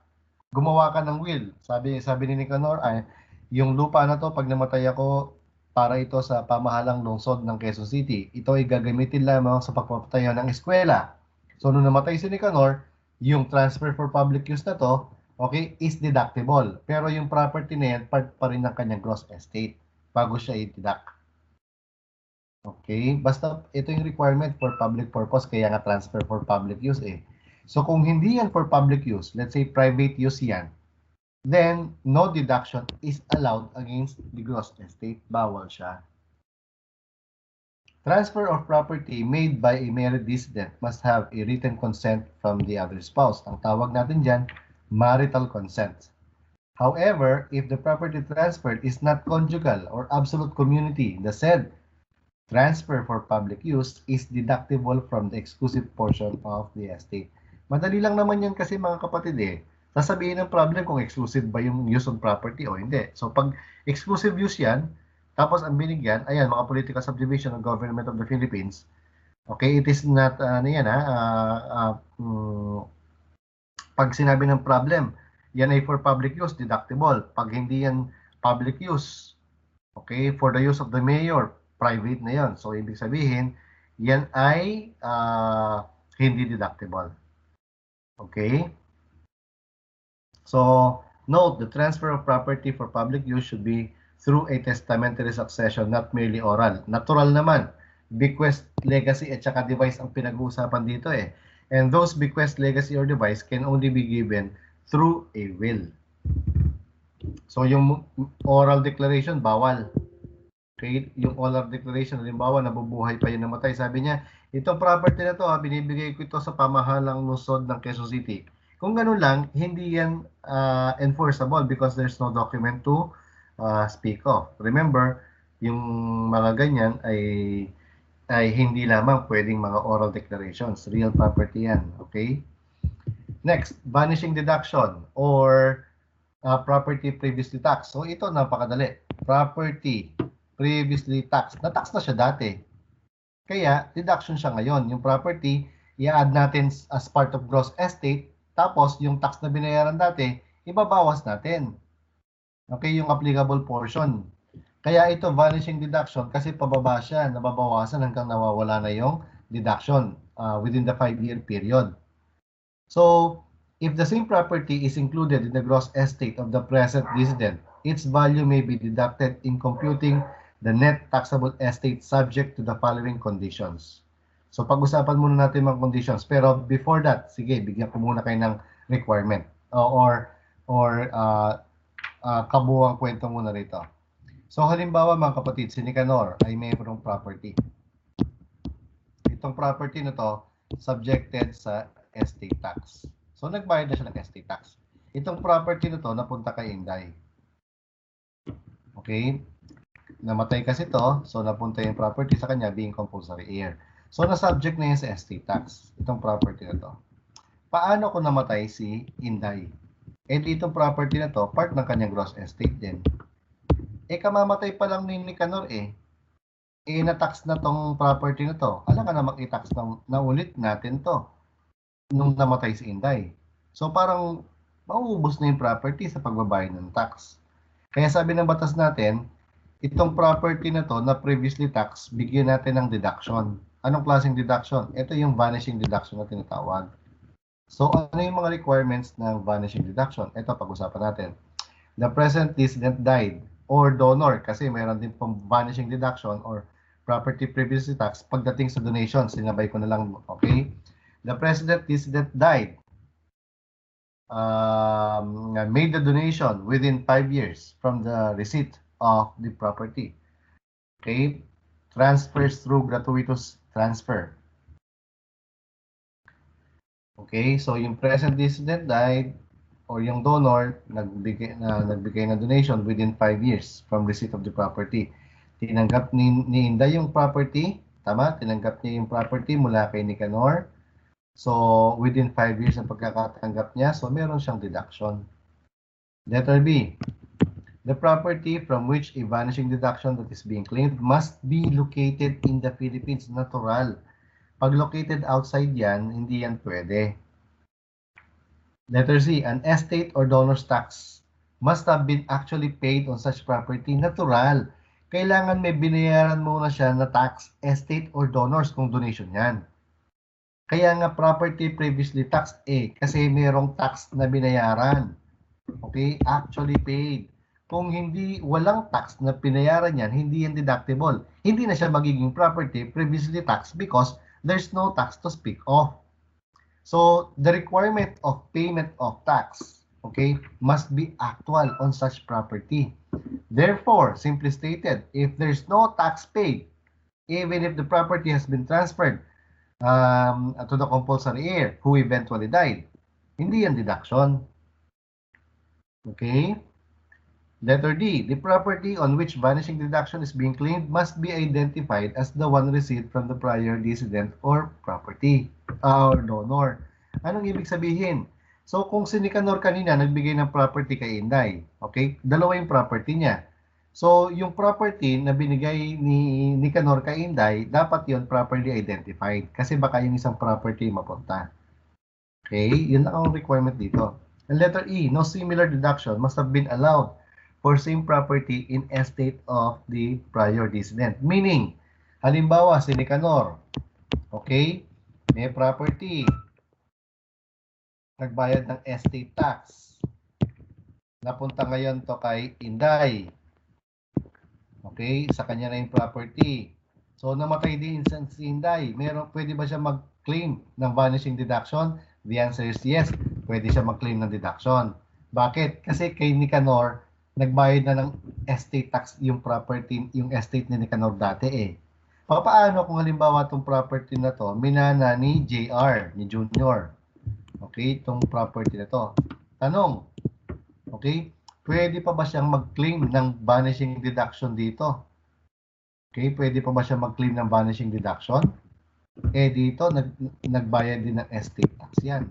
gumawa ka ng will. Sabi ni Nicanor, ay yung lupa na to pag namatay ako, para ito sa pamahalang lungsod ng Quezon City. Ito ay gagamitin lamang sa pagpapatayo ng eskwela. So nung namatay si Nicanor, yung transfer for public use na to, okay, is deductible. Pero yung property na yan, part pa rin ng kanyang gross estate bago siya i-deduct. Okay, basta ito yung requirement for public purpose, kaya nga transfer for public use eh. So kung hindi yan for public use, let's say private use yan, then no deduction is allowed against the gross estate. Bawal siya. Transfer of property made by a married decedent must have a written consent from the other spouse. Ang tawag natin dyan, marital consent. However, if the property transferred is not conjugal or absolute community, the said transfer for public use is deductible from the exclusive portion of the estate. Madali lang naman yan kasi mga kapatid eh. Sasabihin ng problem kung exclusive ba yung use of property o hindi. So pag exclusive use yan, tapos ang binigyan, ayan, mga political subdivision ng government of the Philippines, okay, it is not, ano yan pag sinabi ng problem, yan ay for public use, deductible. Pag hindi yan public use, okay, for the use of the mayor, private na yan. So ibig sabihin, yan ay hindi deductible. Okay? So, note, the transfer of property for public use should be through a testamentary succession, not merely oral. Natural naman, bequest, legacy, at saka device ang pinag-uusapan dito eh. And those bequest, legacy, or device can only be given through a will. So, yung oral declaration, bawal. Okay? Yung oral declaration, halimbawa, nabubuhay pa yung namatay. Sabi niya, itong property na to, binibigay ko ito sa pamahalang lungsod ng Quezon City. Kung ganun lang, hindi yan enforceable because there's no document to speak of. Remember, yung mga ganyan ay hindi lamang pwedeng mga oral declarations. Real property yan. Okay? Next, vanishing deduction or property previously taxed. So ito, napakadali. Property previously taxed. Na-tax na siya dati. Kaya, deduction siya ngayon. Yung property, i-add natin as part of gross estate. Tapos, yung tax na binayaran dati, ibabawas natin. Okay, yung applicable portion. Kaya ito, vanishing deduction, kasi pababa siya, nababawasan hanggang nawawala na yung deduction within the 5-year period. So, if the same property is included in the gross estate of the present resident, its value may be deducted in computing the net taxable estate subject to the following conditions. So pag-usapan muna natin mga conditions. Pero before that, sige, bigyan ko muna kayo ng requirement or kabuuang kwento muna rito. So halimbawa mga kapatid, si Nicanor ay mayroong property. Itong property na to, subjected sa estate tax. So nagbayad na siya ng estate tax. Itong property na to, napunta kay Inday. Okay? Namatay kasi to, so napunta yung property sa kanya being compulsory heir. So, na-subject na yun sa estate tax, itong property na to. Paano kung namatay si Inday? Eh, itong property na to, part ng kanyang gross estate din. Eh, kamamatay pa lang ni Nicanor eh. Eh, na-tax na tong property na to. Alam ka na mag-i-tax na ulit natin to nung namatay si Inday. So, parang mauubos na yung property sa pagbabayad ng tax. Kaya sabi ng batas natin, itong property na to na previously tax, bigyan natin ng deduction. Anong klaseng deduction? Ito yung vanishing deduction na tinatawag. So, ano yung mga requirements ng vanishing deduction? Ito, pag-usapan natin. The present resident died or donor, kasi mayroon din pong vanishing deduction or property previously tax pagdating sa donation. Sinabay ko na lang, okay? The present resident died. Made the donation within 5 years from the receipt of the property. Okay? Transfers through gratuitous transfer. Okay, so yung present resident died or yung donor nagbigay ng donation within 5 years from receipt of the property. Tinanggap ni Inday yung property, tama? Tinanggap niya yung property mula kay Nicanor. So, within 5 years ang pagkakatanggap niya, so meron siyang deduction. Letter B. The property from which a vanishing deduction that is being claimed must be located in the Philippines. Natural. Pag located outside yan, hindi yan pwede. Letter C. An estate or donor's tax must have been actually paid on such property. Natural. Kailangan may binayaran muna siya na tax, estate or donors kung donation yan. Kaya nga property previously taxed kasi mayroong tax na binayaran. Okay? Actually paid. Kung hindi, walang tax na pinayaran yan, hindi yan deductible. Hindi na siya magiging property previously taxed because there's no tax to speak of. So, the requirement of payment of tax, okay, must be actual on such property. Therefore, simply stated, if there's no tax paid, even if the property has been transferred to the compulsory heir who eventually died, hindi yan deduction. Okay? Letter D, the property on which vanishing deduction is being claimed must be identified as the one received from the prior decedent or property or donor. Anong ibig sabihin? So, kung si Nicanor kanina nagbigay ng property kay Inday, okay? Dalawa yung property niya. So, yung property na binigay ni Nicanor kay Inday, dapat yon properly identified kasi baka yung isang property mapunta. Okay? Yun lang ang requirement dito. And letter E, no similar deduction must have been allowed for same property in estate of the prior decedent. Meaning, halimbawa, si Nicanor, okay? May property, nagbayad ng estate tax. Napunta ngayon to kay Inday. Okay, sa kanya na yung property. So, namatay din si Inday. Pwede ba siya mag-claim ng vanishing deduction? The answer is yes. Pwede siya mag-claim ng deduction. Bakit? Kasi kay Nicanor, nagbayad na ng estate tax yung property, yung estate ni Nicanor dati eh. Paano kung halimbawa itong property na to, minana ni JR, ni Junior? Okay, itong property na to. Tanong, okay, pwede pa ba siyang mag-claim ng vanishing deduction dito? Okay, pwede pa ba siya mag-claim ng vanishing deduction? Eh dito, nagbayad din ng estate tax yan.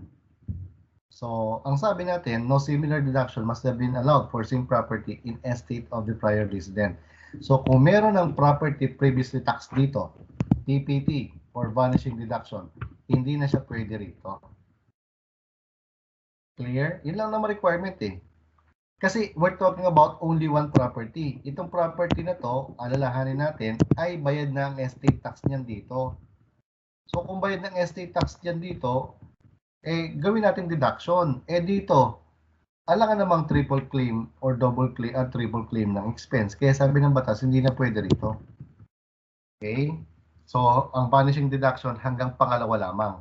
So, ang sabi natin, no similar deduction must have been allowed for same property in estate of the prior decedent. So, kung meron ng property previously taxed dito, TPT or vanishing deduction, hindi na siya pwede rito. Clear? Yun lang naman requirement eh. Kasi we're talking about only one property. Itong property na to, alalahanin natin, ay bayad na ang estate tax niyan dito. So kung bayad ng estate tax niyan dito, eh gawin natin deduction. Eh dito, alangan namang triple claim or double claim at triple claim ng expense. Kaya sabi ng batas, hindi na pwede rito. Okay? So ang vanishing deduction hanggang pangalawa lamang.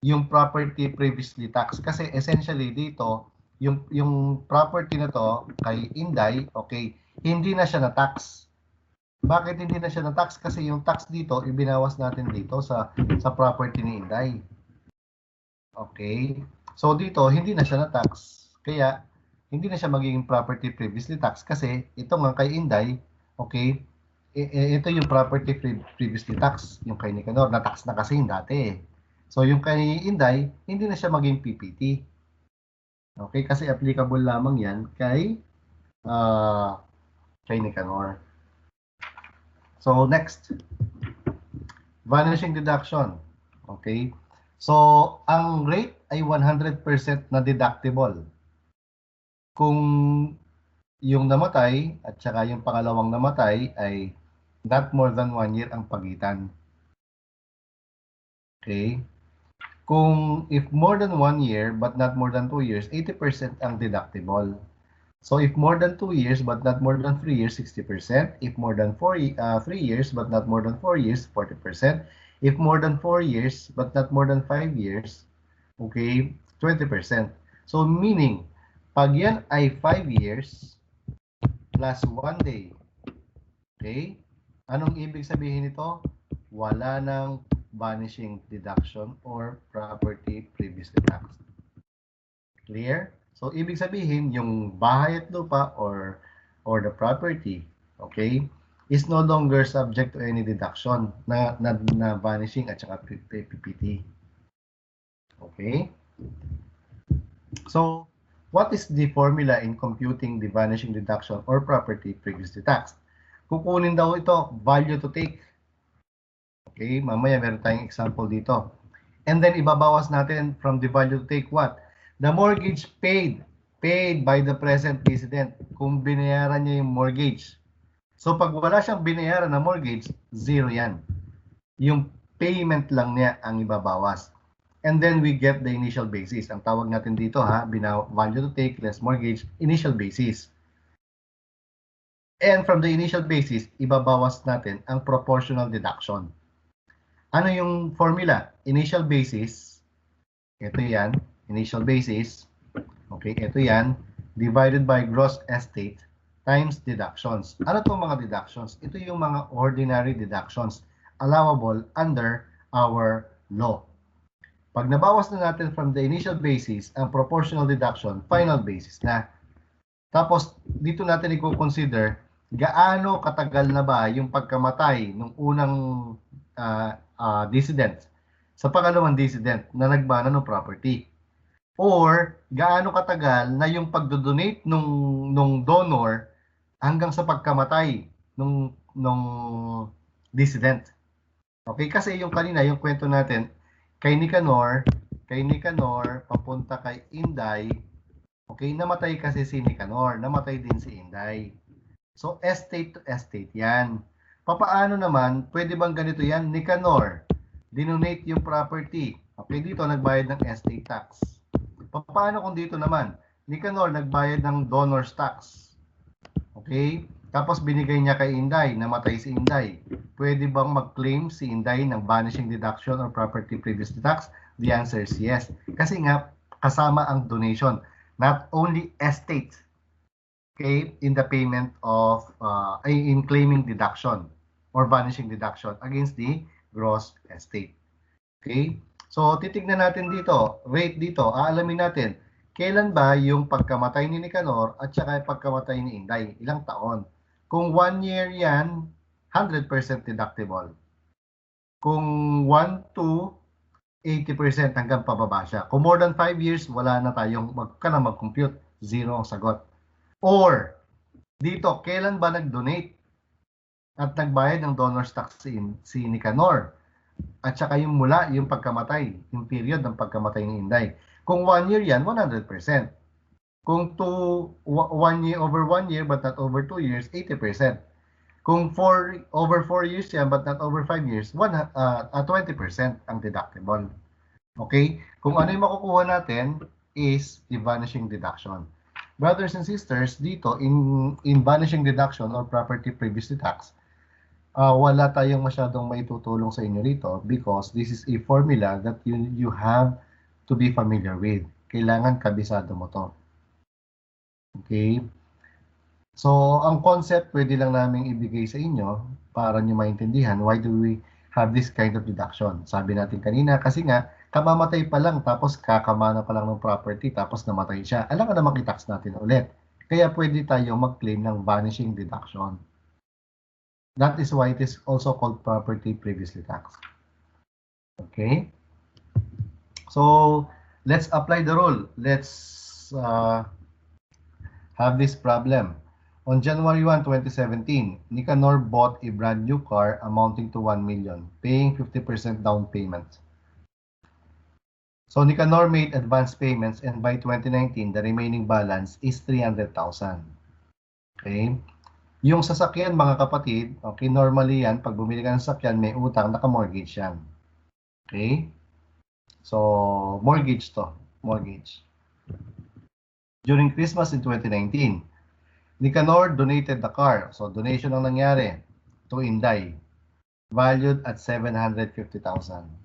Yung property previously taxed. Kasi essentially dito, yung property na to kay Inday, okay, hindi na siya na-tax. Bakit hindi na siya na-tax? Kasi yung tax dito, ibinawas natin dito sa property ni Inday. Okay? So dito, hindi na siya na-tax. Kaya, hindi na siya magiging property previously tax kasi ito nga kay Inday, okay, ito yung property previously tax. Yung kay Nicanor, na-tax na kasi yung dati. So yung kay Inday, hindi na siya maging PPT. Okay, kasi applicable lamang yan kay Nicanor. So next, vanishing deduction. Okay, so ang rate ay 100% na deductible. Kung yung namatay at saka yung pangalawang namatay ay not more than 1 year ang pagitan. Okay. Kung if more than 1 year but not more than 2 years, 80% ang deductible. So if more than 2 years but not more than 3 years, 60%. If more than 3 years but not more than 4 years, 40%. If more than 4 years but not more than 5 years, okay, 20%. So meaning, pag yan ay 5 years plus 1 day, okay, anong ibig sabihin nito? Wala nang vanishing deduction or property previously taxed. Clear? So, ibig sabihin, yung bahay at lupa or the property, okay, is no longer subject to any deduction na vanishing at saka PPT. Okay? So, what is the formula in computing the vanishing deduction or property previously taxed? Kukunin daw ito, value to take. Okay, mamaya meron tayong example dito. And then ibabawas natin from the value to take what? The mortgage paid by the present decedent kung binayaran niya yung mortgage. So pag wala siyang binayaran na mortgage, zero yan. Yung payment lang niya ang ibabawas. And then we get the initial basis. Ang tawag natin dito value to take less mortgage, initial basis. And from the initial basis, ibabawas natin ang proportional deduction. Ano yung formula? Initial basis, ito yan, initial basis, okay, ito yan, divided by gross estate times deductions. Ano itong mga deductions? Ito yung mga ordinary deductions allowable under our law. Pag nabawas na natin from the initial basis, ang proportional deduction, final basis na. Tapos, dito natin i-consider gaano katagal na ba yung pagkamatay ng unang decedent sa pangalawang decedent na nagbana ng property. Or gaano katagal na yung pagdodonate nung donor hanggang sa pagkamatay nung decedent. Okay, kasi yung kanina, yung kwento natin, kay Nicanor, papunta kay Inday, okay, namatay kasi si Nicanor, namatay din si Inday. So, estate to estate yan. Papaano naman, pwede bang ganito yan? Nicanor, dinonate yung property. Okay, dito nagbayad ng estate tax. Paano kung dito naman? Nicanor nagbayad ng donor's tax. Okay? Tapos binigay niya kay Inday, namatay si Inday. Pwede bang mag-claim si Inday ng vanishing deduction or property previously taxed? The answer is yes. Kasi nga, kasama ang donation. Not only estate, okay, in the payment of, in claiming deduction or vanishing deduction against the gross estate. Okay? So, titignan natin dito, rate dito, aalamin natin, kailan ba yung pagkamatay ni Nicanor at saka yung pagkamatay ni Inday? Ilang taon? Kung 1 year yan, 100% deductible. Kung 1 to 80% hanggang pababa siya. Kung more than 5 years, wala na tayong, wag ka na mag-compute. Zero ang sagot. Or, dito, kailan ba nag-donate at nagbayad ng donor's tax si Nicanor? At saka yung mula, yung pagkamatay, yung period ng pagkamatay ni Inday. Kung 1 year yan, 100%. Kung 1 year, over 1 year but not over 2 years, 80%. Kung over 4 years yan but not over 5 years, 20% ang deductible. Okay? Kung ano yung makukuha natin is the vanishing deduction. Brothers and sisters, dito in vanishing deduction or property previously taxed, wala tayong masyadong maitutulong sa inyo rito because this is a formula that you have to be familiar with. Kailangan kabisado mo to. Okay? So, ang concept pwede lang namin ibigay sa inyo para nyo maintindihan why do we have this kind of deduction. Sabi natin kanina, kasi nga, kamamatay pa lang tapos kakamana pa lang ng property tapos namatay siya. Alam ka na makitax natin ulit. Kaya pwede tayo mag-claim ng vanishing deduction. That is why it is also called property previously taxed. Okay? So, let's apply the rule. Let's have this problem. On January 1, 2017, Nicanor bought a brand new car amounting to 1 million, paying 50% down payment. So, Nicanor made advance payments and by 2019, the remaining balance is 300,000. Okay? Yung sasakyan, mga kapatid, okay, normally yan, pag bumili ka ng sasakyan, may utang, naka-mortgage yan. Okay? So, mortgage to. Mortgage. During Christmas in 2019, Nicanor donated the car. So, donation ang nangyari to Inday. Valued at 750,000.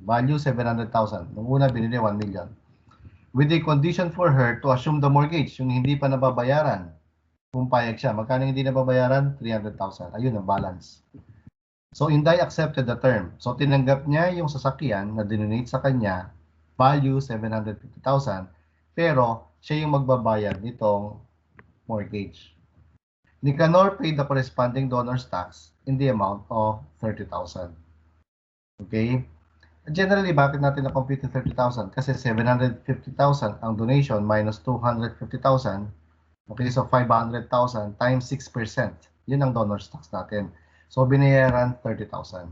Value 700,000. Nung una, binili 1 million. With a condition for her to assume the mortgage, yung hindi pa nababayaran. Kung payag siya, magkano hindi nababayaran? 300,000. Ayun ang balance. So, Inday accepted the term. So, tinanggap niya yung sasakyan na dinonate sa kanya, value 750,000, pero siya yung magbabayad nitong mortgage. Nicanor paid the corresponding donor's tax in the amount of 30,000. Okay? Generally, bakit natin na-compute yung 30,000? Kasi 750,000 ang donation minus 250,000. Okay, so 500,000 times 6%. Yun ang donor's tax natin. So, binayaran 30,000.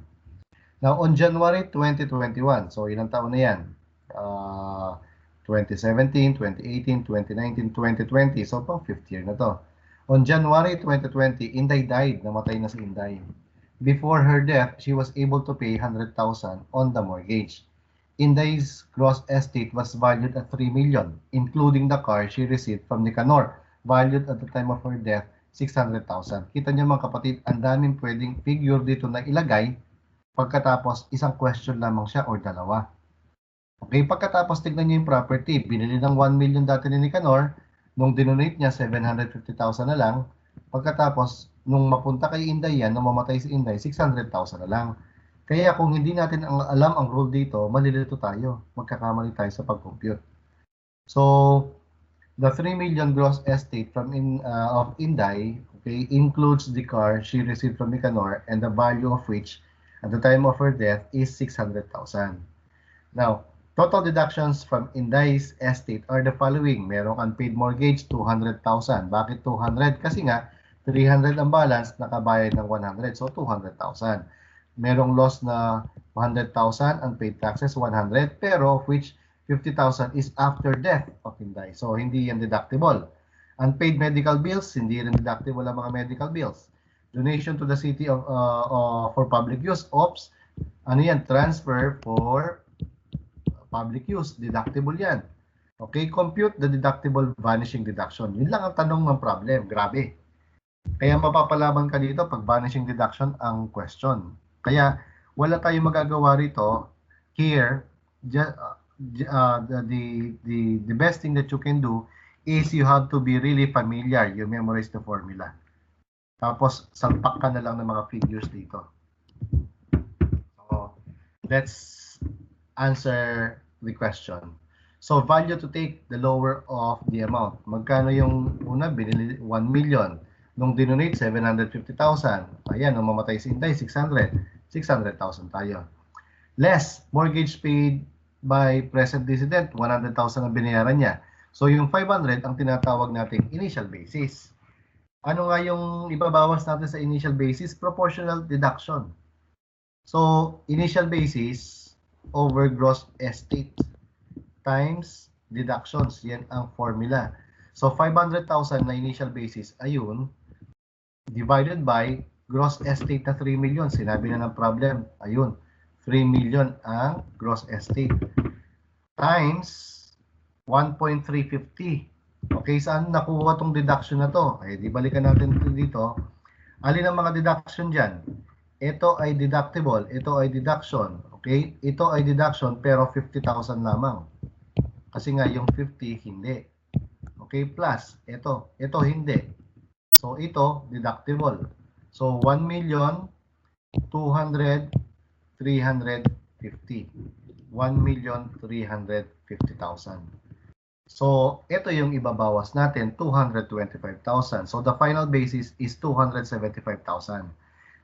Now, on January 2021, so ilang taon na yan? 2017, 2018, 2019, 2020. So, pang 5th year na to. On January 2020, Inday died. Namatay na si Inday. Before her death, she was able to pay 100,000 on the mortgage. Inday's gross estate was valued at 3 million, including the car she received from Nicanor, valued at the time of her death, 600,000. Kita niyo mga kapatid, ang daming pwedeng figure dito na ilagay pagkatapos isang question lamang siya or dalawa. Okay, pagkatapos tignan niyo yung property, binili ng 1 million dati ni Nicanor, nung dinonate niya 750,000 na lang, pagkatapos nung mapunta kay Inday yan, nung mamatay si Inday, 600,000 na lang. Kaya kung hindi natin alam ang rule dito, malilito tayo, magkakamali tayo sa pag-compute. So, the 3 million gross estate from of Inday, okay, includes the car she received from Nicanor and the value of which at the time of her death is 600,000. Now, total deductions from Inday's estate are the following. Merong unpaid mortgage, 200,000. Bakit 200? Kasi nga, 300 ang balance, nakabayad ng 100. So, 200,000. Merong loss na 100,000, unpaid taxes, 100. Pero of which, 50,000 is after death of Inday. So, hindi yan deductible. Unpaid medical bills, hindi rin deductible ang mga medical bills. Donation to the city of for public use, OPS, ano yan, transfer for public use, deductible yan. Okay, compute the deductible vanishing deduction. Yun lang ang tanong ng problem. Grabe. Kaya mapapalaman ka dito pag vanishing deduction ang question. Kaya wala tayong magagawa rito. Here, the best thing that you can do is you have to be really familiar. You memorize the formula. Tapos, salpak ka na lang ng mga figures dito. So, let's answer the question. So, value to take the lower of the amount. Magkano yung una? Binili 1 million. Nung dinonate, 750,000. Ayan, nung mamatay si Inday, 600. 600,000 tayo. Less, mortgage paid by present decedent, 100,000 ang binayaran niya. So, yung 500 ang tinatawag nating initial basis. Ano nga yung ibabawas natin sa initial basis? Proportional deduction. So, initial basis over gross estate times deductions. Yan ang formula. So, 500,000 na initial basis, ayun, divided by gross estate na 3 million. Sinabi na ng problem, ayun, 3 million ang gross estate. Times 1.350. Okay, saan nakuha tong deduction na to? Ay, di balikan natin dito. Alin ang mga deduction dyan? Ito ay deductible, ito ay deduction. Okay, ito ay deduction pero 50,000 lamang. Kasi nga yung 50 hindi. Okay, plus ito hindi. So ito deductible. So 1,200,350. 1,350,000. So, ito yung ibabawas natin, 225,000. So, the final basis is 275,000.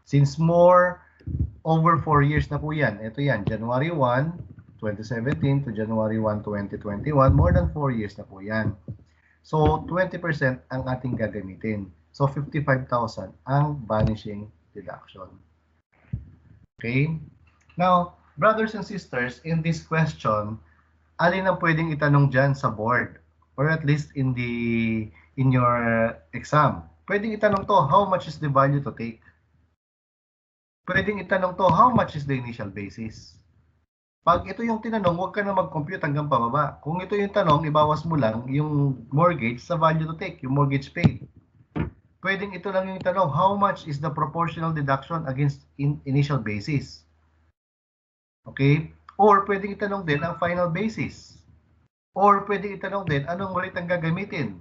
Since over 4 years na po yan, ito yan, January 1, 2017 to January 1, 2021, more than 4 years na po yan. So, 20% ang ating gagamitin. So, 55,000 ang vanishing deduction. Okay? Now, brothers and sisters, in this question, alin ang pwedeng itanong dyan sa board or at least in your exam? Pwedeng itanong to, how much is the value to take? Pwedeng itanong to, how much is the initial basis? Pag ito yung tinanong, huwag ka na mag-compute hanggang pababa. Kung ito yung tanong, ibawas mo lang yung mortgage sa value to take, yung mortgage paid. Pwedeng ito lang yung tanong, how much is the proportional deduction against initial basis? Okay? Or pwedeng itanong din ang final basis. Or pwedeng itanong din anong rate ang gagamitin.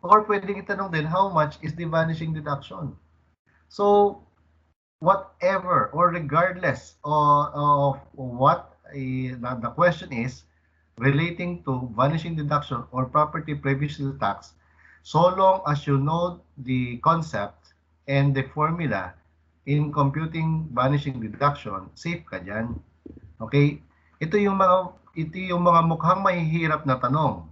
Or pwedeng itanong din how much is the vanishing deduction. So, whatever or regardless of what the question is relating to vanishing deduction or property previously taxed, so long as you know the concept and the formula in computing vanishing deduction, safe ka dyan. Okay? Ito yung mga mukhang mahihirap na tanong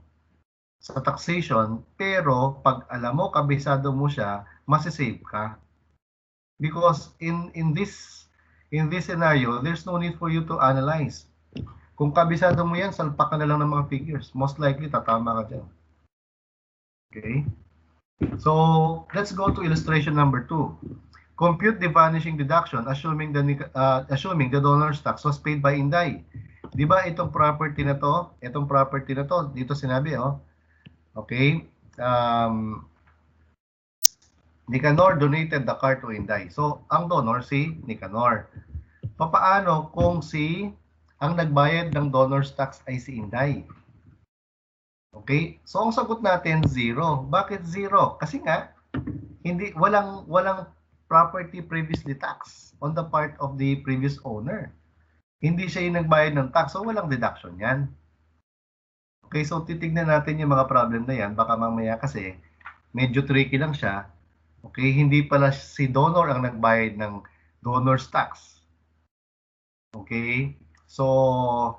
sa taxation, pero pag alam mo, kabisado mo siya, masisave ka. Because in this scenario, there's no need for you to analyze. Kung kabisado mo yan, salpak ka na lang ng mga figures. Most likely, tatama ka dyan. Okay? So, let's go to illustration number 2. Compute the vanishing deduction assuming the donor's tax was paid by Inday. Di ba itong property na to, dito sinabi, oh. Okay? Nicanor donated the car to Inday. So, ang donor si Nicanor. Papaano kung ang nagbayad ng donor's tax ay si Inday? Okay? So, ang sagot natin, 0. Bakit 0? Kasi nga, walang property previously taxed on the part of the previous owner. Hindi siya yung nagbayad ng tax, so walang deduction yan. Okay, so titignan natin yung mga problem na yan. Baka mamaya kasi medyo tricky lang siya. Okay, hindi pala si donor ang nagbayad ng donor's tax. Okay, so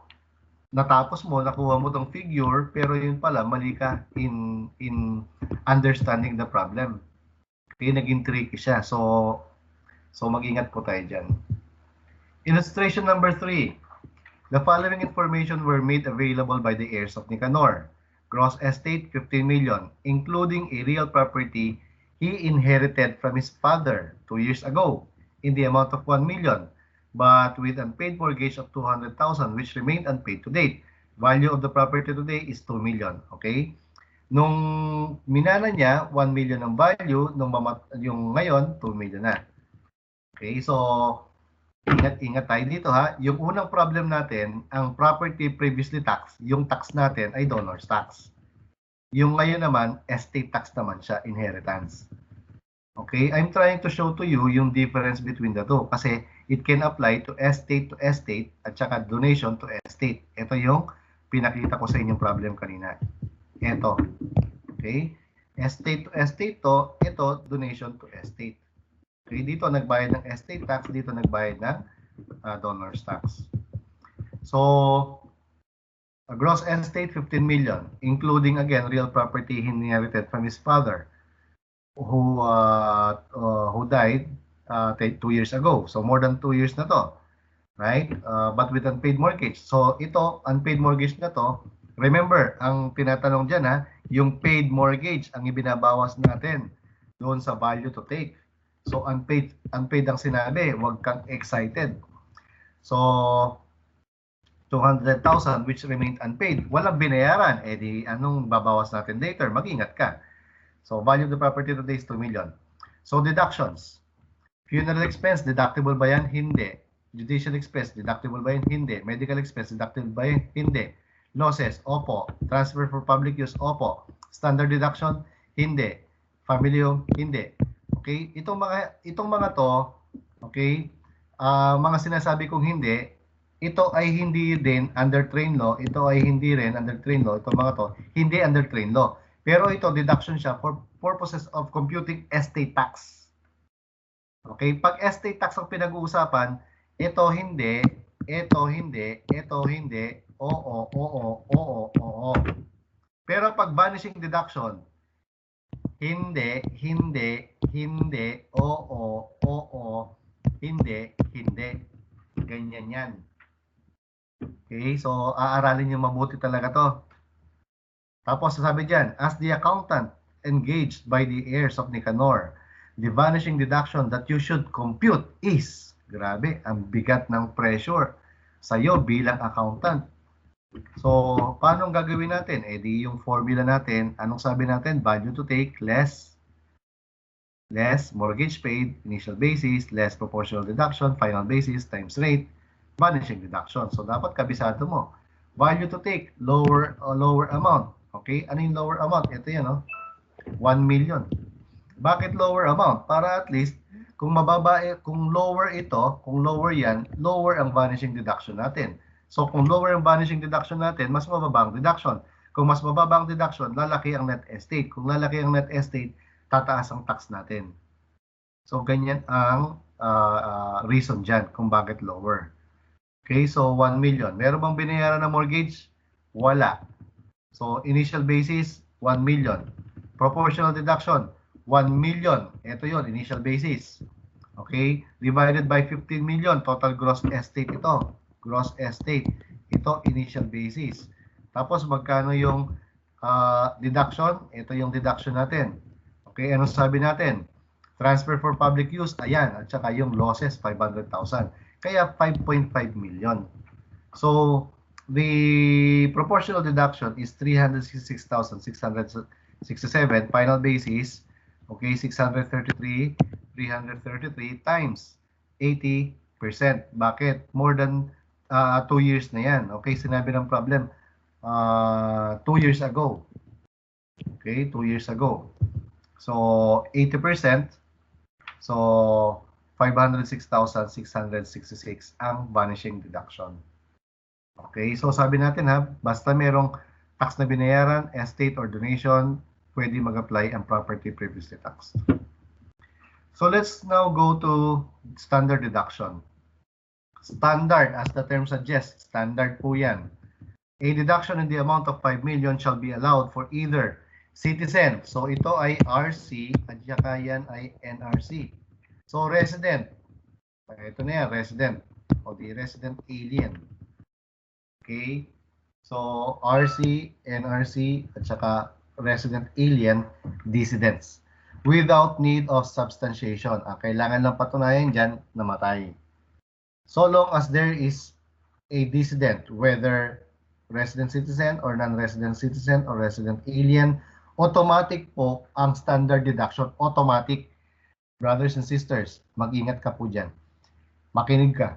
natapos mo, nakuha mo tong figure, pero yun pala, mali ka in understanding the problem. Okay, naging tricky siya. So mag-ingat po tayo dyan. Illustration number 3. The following information were made available by the heirs of Nicanor. Gross estate, 15 million, including a real property he inherited from his father 2 years ago in the amount of 1 million, but with unpaid mortgage of 200,000, which remained unpaid to date. Value of the property today is 2 million. Okay? Nung minana niya, 1 million ang value, yung ngayon, 2 million na. Okay, so ingat tayo dito ha. Yung unang problem natin, ang property previously tax, yung tax natin ay donor's tax. Yung ngayon naman, estate tax naman siya, inheritance. Okay, I'm trying to show to you yung difference between the two kasi it can apply to estate at saka donation to estate. Ito yung pinakita ko sa inyong problem kanina. Ito. Okay? Estate to estate to, ito donation to estate. Okay, dito nagbayad ng estate tax, dito nagbayad ng donor's tax. So, a gross estate 15 million, including again real property he inherited from his father, who died 2 years ago. So more than 2 years na to, right? But with unpaid mortgage. So ito, unpaid mortgage na to. Remember, ang tinatanong dyan ha, yung paid mortgage ang ibinabawas natin doon sa value to take. So unpaid ang sinabi, huwag kang excited. So 200,000 which remained unpaid. Walang binayaran. Eh di anong babawas natin later? Mag-ingat ka. So value of the property today is 2 million. So deductions. Funeral expense, deductible ba yan? Hindi. Judicial expense, deductible ba yan? Hindi. Medical expense, deductible ba yan? Hindi. Losses, opo. Transfer for public use, opo. Standard deduction, hindi. Family home, hindi. Okay? Itong mga to, okay? Mga sinasabi kong hindi, ito ay hindi din under train law, ito ay hindi rin under train law, itong mga to, hindi under train law. Pero ito, deduction siya for purposes of computing estate tax. Okay? Pag estate tax ang pinag-uusapan, ito hindi, ito hindi, ito hindi, oo. Pero pag vanishing deduction, hindi, oo, hindi. Ganyan yan. Okay, so aaralin nyo mabuti talaga to. Tapos sasabi dyan, as the accountant engaged by the heirs of Nicanor, the vanishing deduction that you should compute is, grabe, ang bigat ng pressure sa'yo bilang accountant. So, paano gagawin natin? Eh di yung formula natin, anong sabi natin? Value to take less mortgage paid, initial basis, less proportional deduction, final basis, times rate, vanishing deduction. So, dapat kabisado mo. Value to take, lower amount. Okay? Ano yung lower amount? Ito yan, no? 1 million. Bakit lower amount? Para at least, kung mababa, kung lower ito, kung lower yan, lower ang vanishing deduction natin. So, kung lower ang vanishing deduction natin, mas mababa ang deduction. Kung mas mababa ang deduction, lalaki ang net estate. Kung lalaki ang net estate, tataas ang tax natin. So, ganyan ang reason dyan kung bakit lower. Okay, so 1 million. Meron bang binayaran na mortgage? Wala. So, initial basis, 1 million. Proportional deduction, 1 million. Ito yon, initial basis. Okay, divided by 15 million, total gross estate ito. Gross estate. Ito, initial basis. Tapos, magkano yung deduction? Ito yung deduction natin. Okay, ano sabi natin? Transfer for public use, ayan. At saka yung losses, 500,000. Kaya 5.5 million. So, the proportional deduction is 366,667. Final basis, okay, 633, 333 times 80%. Bakit? More than 2 years na yan. Okay, sinabi ng problem, 2 years ago. Okay, 2 years ago. So, 80%. So, 506,666 ang vanishing deduction. Okay, so sabi natin ha, basta merong tax na binayaran, estate or donation, pwede mag-apply ang property previously taxed. So let's now go to standard deduction. Standard, as the term suggests, standard po yan. A deduction in the amount of 5 million shall be allowed for either citizen. So ito ay RC at saka yan ay NRC. So resident. Ito na yan, resident. O the resident alien. Okay? So RC, NRC at saka resident alien dissidents without need of substantiation. Kailangan lang patunayan dyan, namatay. So long as there is a dissident, whether resident citizen or non-resident citizen or resident alien, automatic po ang standard deduction. Automatic. Brothers and sisters, mag-ingat ka po dyan. Makinig ka.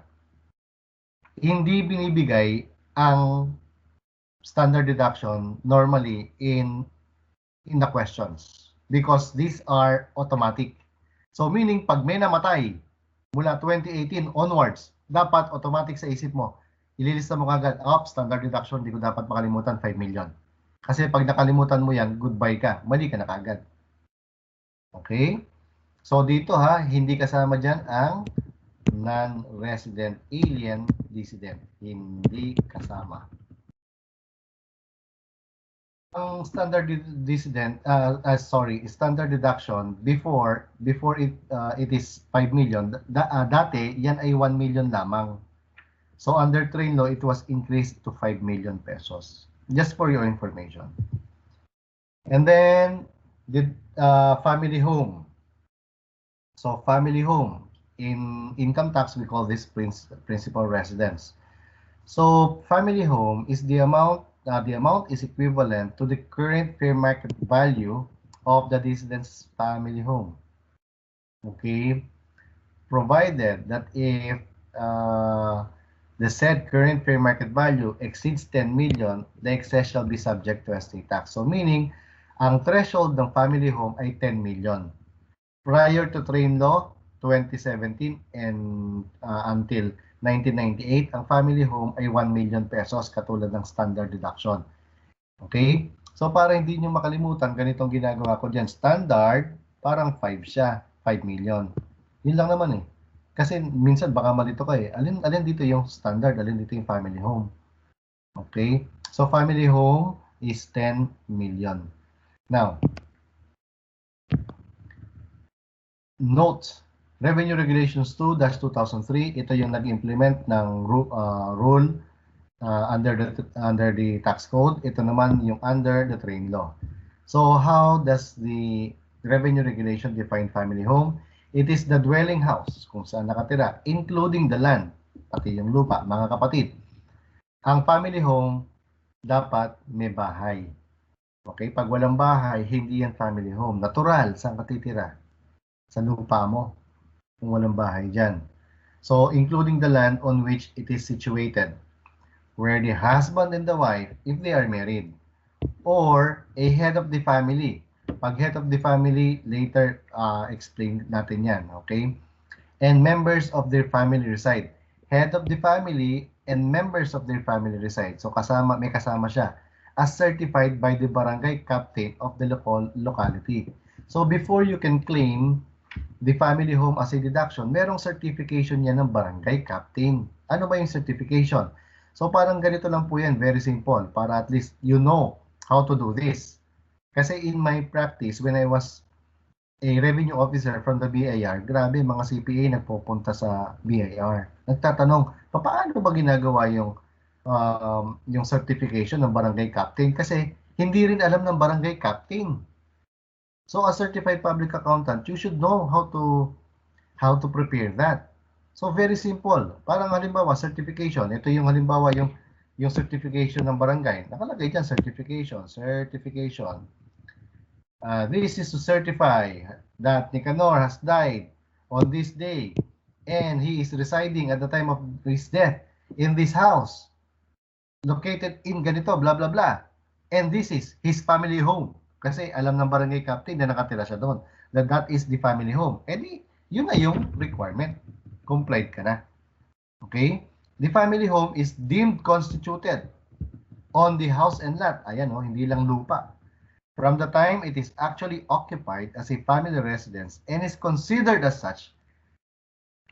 Hindi binibigay ang standard deduction normally in the questions because these are automatic. So meaning pag may namatay mula 2018 onwards, dapat automatic sa isip mo, ililista mo kagad, standard deduction, di ko dapat makalimutan 5 million. Kasi pag nakalimutan mo yan, goodbye ka, mali ka na kagad. Okay? So dito hindi kasama dyan ang non-resident alien dissident. Hindi kasama. Ang standard dissident, standard deduction before it is 5 million. Dati yan ay 1 million lamang. So under train law, it was increased to 5 million pesos. Just for your information. And then the family home. So family home, in income tax, we call this principal residence. So family home is the amount is equivalent to the current fair market value of the dissident's family home. Okay, provided that if the said current fair market value exceeds 10 million, the excess shall be subject to estate tax. So meaning, ang threshold ng family home ay 10 million. Prior to train law, 2017 and until 1998, ang family home ay 1 million pesos katulad ng standard deduction. Okay? So para hindi nyo makalimutan, ganitong ginagawa ko dyan. Standard, parang 5 siya. 5 million. Yun lang naman eh. Kasi minsan baka malito ka eh. Alin dito yung standard, alin dito yung family home. Okay? So family home is 10 million. Now, note, Revenue Regulations 2-2003, ito yung nag-implement ng rule under the tax code. Ito naman yung under the train law. So how does the revenue regulation define family home? It is the dwelling house kung saan nakatira, including the land, pati yung lupa, mga kapatid. Ang family home dapat may bahay. Okay, pag walang bahay, hindi yan family home. Natural, saan ka titira? Sa lupa mo. Kung walang bahay dyan. So, including the land on which it is situated, where the husband and the wife, if they are married, or a head of the family. Pag head of the family, later explain natin yan, okay? And members of their family reside. Head of the family and members of their family reside. So, may kasama siya as certified by the barangay captain of the locality. So, before you can claim the family home as a deduction, merong certification yan ng barangay captain. Ano ba yung certification? So parang ganito lang po yan, very simple, para at least you know how to do this. Kasi in my practice, when I was a revenue officer from the BIR, grabe, mga CPA nagpupunta sa BIR. Nagtatanong, paano ba ginagawa yung certification ng barangay captain? Kasi hindi rin alam ng barangay captain. So as certified public accountant, you should know how to prepare that. So very simple. Parang halimbawa certification. Ito yung halimbawa yung certification ng barangay. Nakalagay diyan certification. This is to certify that Nicanor has died on this day and he is residing at the time of his death in this house located in ganito, blah blah blah. And this is his family home. Kasi alam ng barangay captain na nakatira siya doon. That is the family home. E di, yun na yung requirement. Complied ka na. Okay? The family home is deemed constituted on the house and lot. Ayan hindi lang lupa. From the time it is actually occupied as a family residence and is considered as such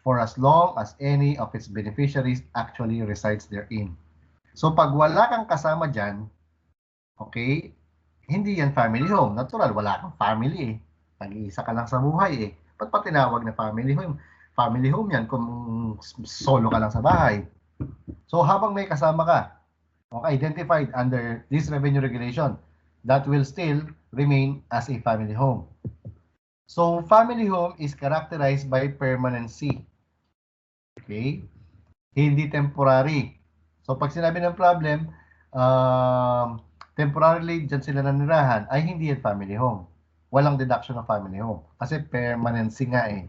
for as long as any of its beneficiaries actually resides therein. So pag wala kang kasama dyan, okay, hindi yan family home. Natural, wala kang family eh. Nag-iisa ka lang sa buhay eh. Ba't pa tinawag na family home? Family home yan kung solo ka lang sa bahay. So habang may kasama ka, identified under this revenue regulation, that will still remain as a family home. So family home is characterized by permanency. Okay? Hindi temporary. So pag sinabi ng problem, temporarily dyan sila nanirahan, ay hindi yan family home. Walang deduction ng family home. Kasi permanency nga eh.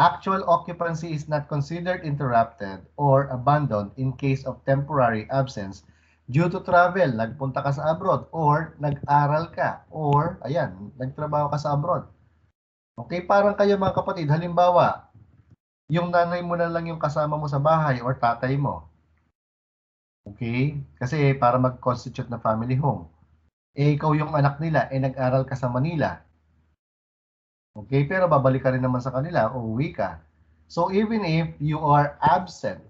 Actual occupancy is not considered interrupted or abandoned in case of temporary absence due to travel, nagpunta ka sa abroad, or nag-aral ka, or, ayan, nagtrabaho ka sa abroad. Okay, parang kayo mga kapatid, halimbawa, yung nanay mo na lang yung kasama mo sa bahay or tatay mo. Okay? Kasi para mag-constitute na family home. Eh, ikaw yung anak nila, eh nag-aral ka sa Manila. Okay? Pero babalik ka rin naman sa kanila, uuwi ka. So, even if you are absent,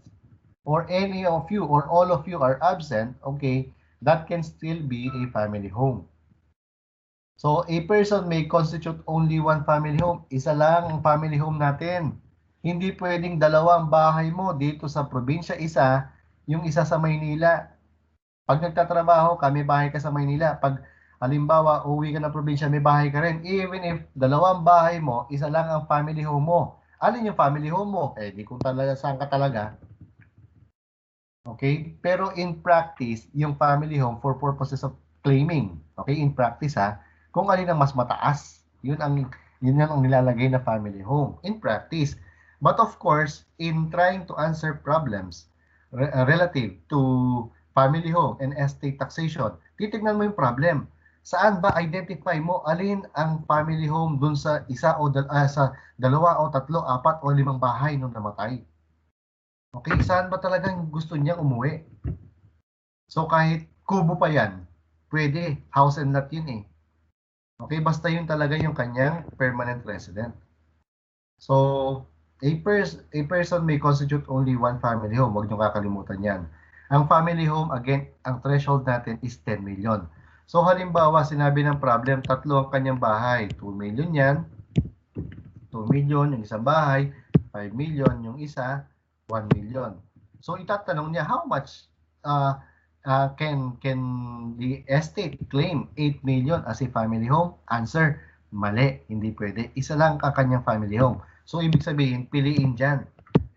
or any of you, or all of you are absent, okay, that can still be a family home. So, a person may constitute only one family home. Isa lang ang family home natin. Hindi pwedeng dalawang bahay mo dito sa probinsya, isa, yung isa sa Maynila. Pag nagtatrabaho ka, may bahay ka sa Maynila. Pag halimbawa, uwi ka ng probinsya, may bahay ka rin. Even if dalawang bahay mo, isa lang ang family home mo. Alin yung family home mo? Eh, di kung talaga saan ka talaga. Okay? Pero in practice, yung family home for purposes of claiming. Okay? In practice ha, kung alin ang mas mataas, yun ang nilalagay na family home. In practice. But of course, in trying to answer problems relative to family home and estate taxation, titignan mo yung problem. Saan ba identify mo alin ang family home dun sa isa o sa dalawa o tatlo, apat o limang bahay nung namatay? Okay, saan ba talagang gusto niya umuwi? So kahit kubo pa yan, pwede. House and lot yun eh. Okay, basta yun talaga yung kanyang permanent resident. So, a person may constitute only one family home. Huwag niyo kakalimutan yan. Ang family home, again, ang threshold natin is 10 million. So, halimbawa, sinabi ng problem, tatlo ang kanyang bahay. 2 million yan. 2 million yung isang bahay. 5 million yung isa. 1 million. So, itatanong niya, how much can the estate claim 8 million as a family home? Answer, mali. Hindi pwede. Isa lang ang kanyang family home. So, ibig sabihin, piliin dyan.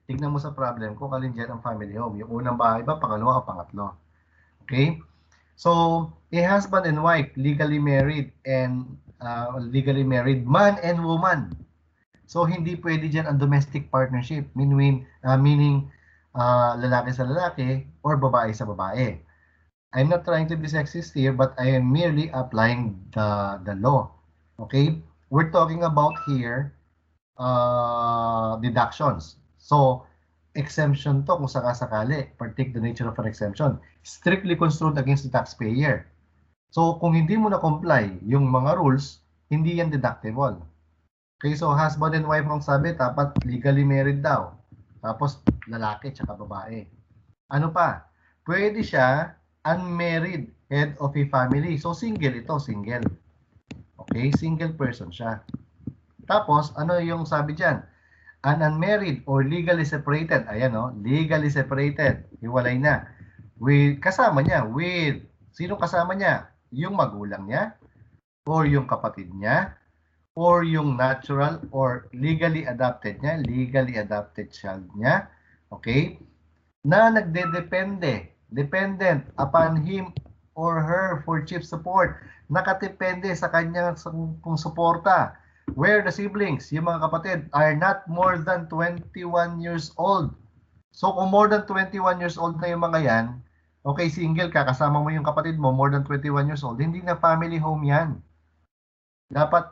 Tignan mo sa problem kung alin dyan ang family home. Yung unang bahay ba, pangalawa o pangatlo. Okay? So, a husband and wife, legally married man and woman. So, hindi pwede dyan ang domestic partnership, meaning lalaki sa lalaki or babae sa babae. I'm not trying to be sexist here, but I am merely applying the law. Okay? We're talking about here deductions. So, exemption to kung sakasakali. Partake the nature of an exemption. Strictly construed against the taxpayer. So, kung hindi mo na-comply yung mga rules, hindi yan deductible. Okay, so husband and wife ang sabi, dapat legally married daw. Tapos, lalaki tsaka babae. Ano pa? Pwede siya unmarried head of a family. So, single ito, single. Okay, single person siya. Tapos, ano yung sabi dyan? An unmarried or legally separated. Ayan o, legally separated. Hiwalay na. Kasama niya, with, sinong kasama niya? Yung magulang niya? Or yung kapatid niya? Or yung natural or legally adopted niya? Legally adopted child niya? Okay? Na dependent upon him or her for chief support. Nakadepende sa kanyang kung suporta. Where the siblings, yung mga kapatid, are not more than 21 years old. So kung more than 21 years old na yung mga yan, okay, single ka, kasama mo yung kapatid mo, more than 21 years old, hindi na family home yan. Dapat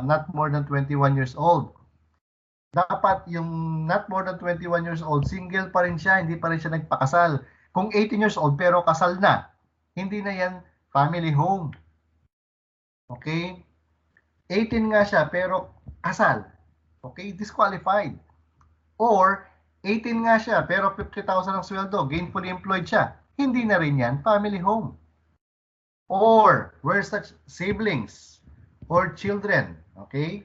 not more than 21 years old. Dapat yung not more than 21 years old, single pa rin siya, hindi pa rin siya nagpakasal. Kung 18 years old pero kasal na, hindi na yan family home. Okay? 18 nga siya pero kasal. Okay? Disqualified. Or 18 nga siya pero 50,000 ang sweldo, gainfully employed siya. hindi na rin yan family home. Or where such siblings or children, okay,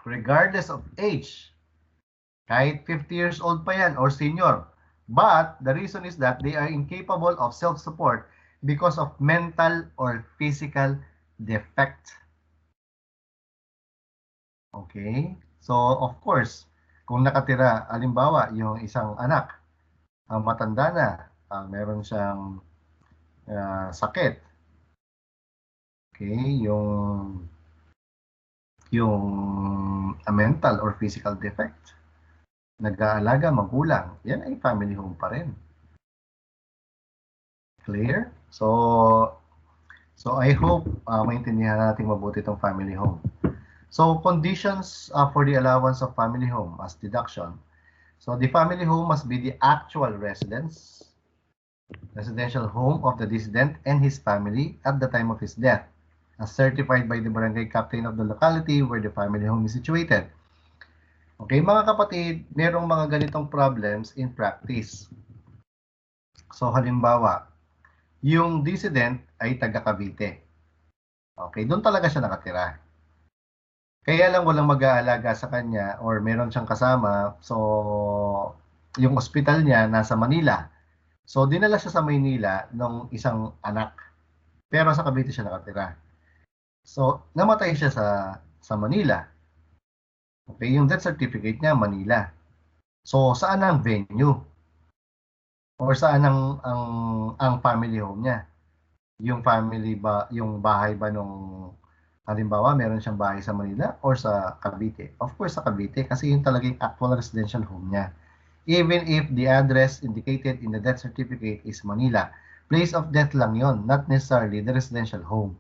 regardless of age, kahit 50 years old pa yan or senior, but the reason is that they are incapable of self-support because of mental or physical defect. Okay? So, of course, kung nakatira, alimbawa, yung isang anak, matanda na, meron siyang sakit. Okay? Yung mental or physical defect. Nag-aalaga, magulang. Yan ay family home pa rin. Clear? So I hope maintindihan natin mabuti itong family home. So, conditions for the allowance of family home as deduction. So, the family home must be the actual residential home of the decedent and his family at the time of his death, as certified by the barangay captain of the locality where the family home is situated. Okay, mga kapatid, merong mga ganitong problems in practice. So, halimbawa, yung decedent ay taga Cavite. Okay, doon talaga siya nakatira. Kaya lang walang mag-aalaga sa kanya or meron siyang kasama. So, yung ospital niya nasa Manila. So, dinala siya sa Maynila ng isang anak. Pero sa Cavite siya nakatira. So, namatay siya sa Manila. Okay, yung death certificate niya, Manila. So, saan ang venue? Or saan ang family home niya? Yung family ba, yung bahay ba nung halimbawa, meron siyang bahay sa Manila or sa Cavite? Of course, sa Cavite kasi yung talagang actual residential home niya. Even if the address indicated in the death certificate is Manila, place of death lang yon, not necessarily the residential home.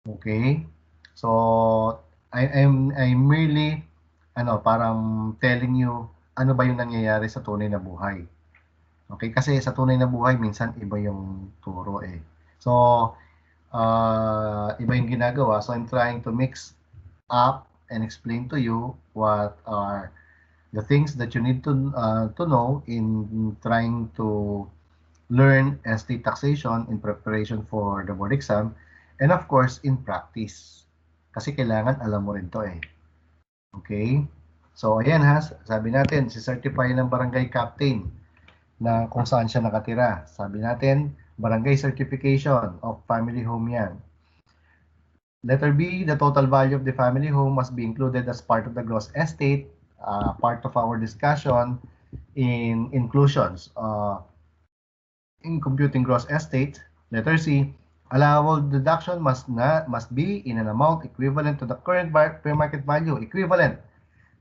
Okay? So, I'm merely parang telling you ano ba yung nangyayari sa tunay na buhay. Okay? Kasi sa tunay na buhay, minsan iba yung turo eh. So, iba yung ginagawa. So, I'm trying to mix up and explain to you what are the things that you need to know in trying to learn estate taxation in preparation for the board exam and of course in practice. Kasi kailangan alam mo rin to eh. Okay? So, ayan ha, sabi natin, si certify ng barangay captain na kung saan siya nakatira. Sabi natin, barangay certification of family home yan. Letter B, the total value of the family home must be included as part of the gross estate, part of our discussion in inclusions. In computing gross estate, letter C, allowable deduction must be in an amount equivalent to the current fair market value, equivalent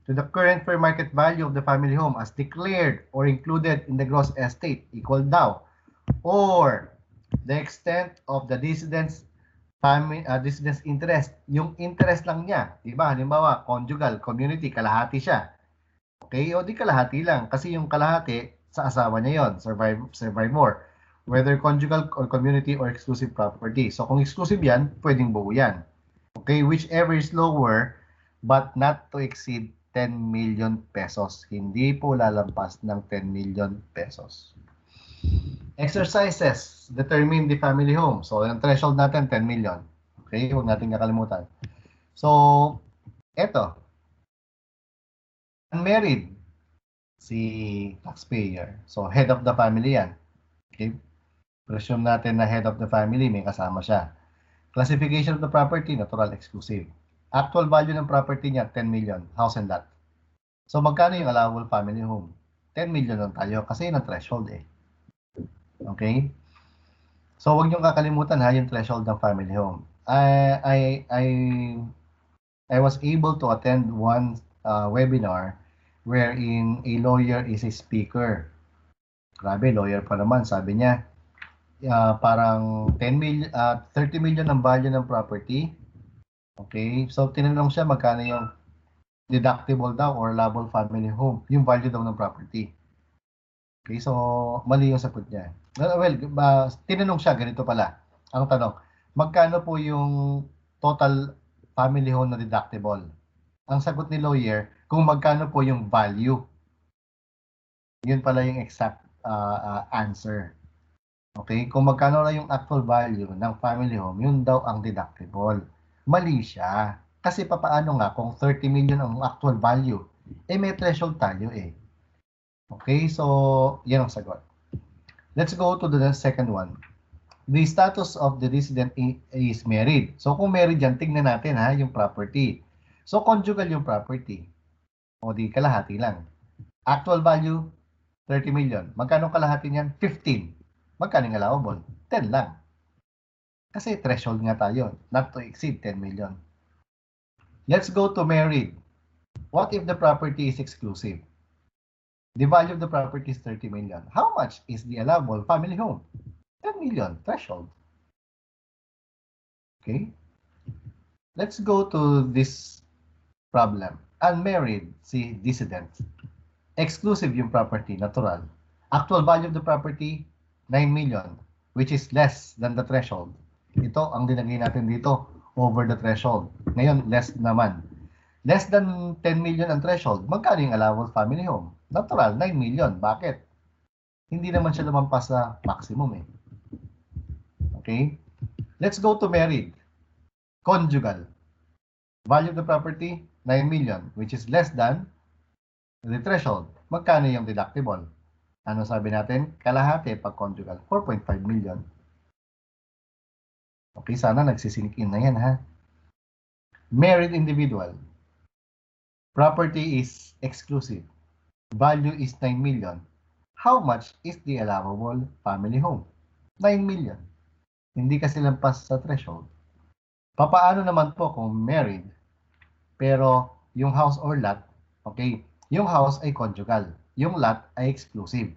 to the current fair market value of the family home as declared or included in the gross estate, equal daw, or the extent of the decedent's decedent's interest, yung interest lang niya, di ba? Halimbawa, conjugal, community, kalahati siya. Okay? O di kalahati lang. Kasi yung kalahati, sa asawa niya yon, survivor. Whether conjugal or community or exclusive property. So kung exclusive yan, pwedeng buo yan. Okay? Whichever is lower, but not to exceed 10 million pesos. Hindi po lalampas ng 10 million pesos. Exercises. Determine the family home. So, yung threshold natin, 10 million. Okay? Huwag natin kakalimutan. So, eto. Unmarried. Si taxpayer. So, head of the family yan. Okay? Presume natin na head of the family, may kasama siya. Classification of the property, natural, exclusive. Actual value ng property niya, 10 million. House and lot. So, magkano yung allowable family home? 10 million lang tayo kasi yun ang threshold eh. Okay? So, huwag niyong kakalimutan ha, yung threshold ng family home. I was able to attend one webinar wherein a lawyer is a speaker. Grabe, lawyer pa naman. Sabi niya, parang 30 million ang value ng property. Okay? So, tinanong siya magkano yung deductible daw or allowable family home. Yung value daw ng property. Okay? So, mali yung sagot niya. Well, tinanong siya, ganito pala. Ang tanong, magkano po yung total family home na deductible? Ang sagot ni lawyer, kung magkano po yung value. Yun pala yung exact answer. Okay? Kung magkano lang yung actual value ng family home, yun daw ang deductible. Mali siya. Kasi papaano nga kung 30 million ang actual value? Eh may threshold tayo eh. Okay? So, yan ang sagot. Let's go to the second one. The status of the resident is married. So, kung married yan, tignan natin ha, yung property. So, conjugal yung property. O di kalahati lang. Actual value, 30 million. Magkano kalahati niyan? 15. Magkano yung allowable? 10 lang. Kasi threshold nga tayo, not to exceed 10 million. Let's go to married. What if the property is exclusive? The value of the property is 30 million. How much is the allowable family home? 10 million, threshold. Okay? Let's go to this problem. Unmarried, si dissident. Exclusive yung property, natural. Actual value of the property, 9 million, which is less than the threshold. Ito ang dinagay natin dito, over the threshold. Ngayon, less naman. Less than 10 million ang threshold. Magkano yung allowable family home? Natural, 9 million. Bakit? Hindi naman siya lumampas sa maximum eh. Okay? Let's go to married. Conjugal. Value of the property, 9 million, which is less than the threshold. Magkano yung deductible? Ano sabi natin? Kalahati pag conjugal, 4.5 million. Okay, sana nagsisink in na yan ha. Married individual. Property is exclusive. Value is 9 million. How much is the allowable family home? 9 million. Hindi kasi lampas sa threshold. Papaano naman po kung married, pero yung house or lot, okay, yung house ay conjugal, yung lot ay exclusive.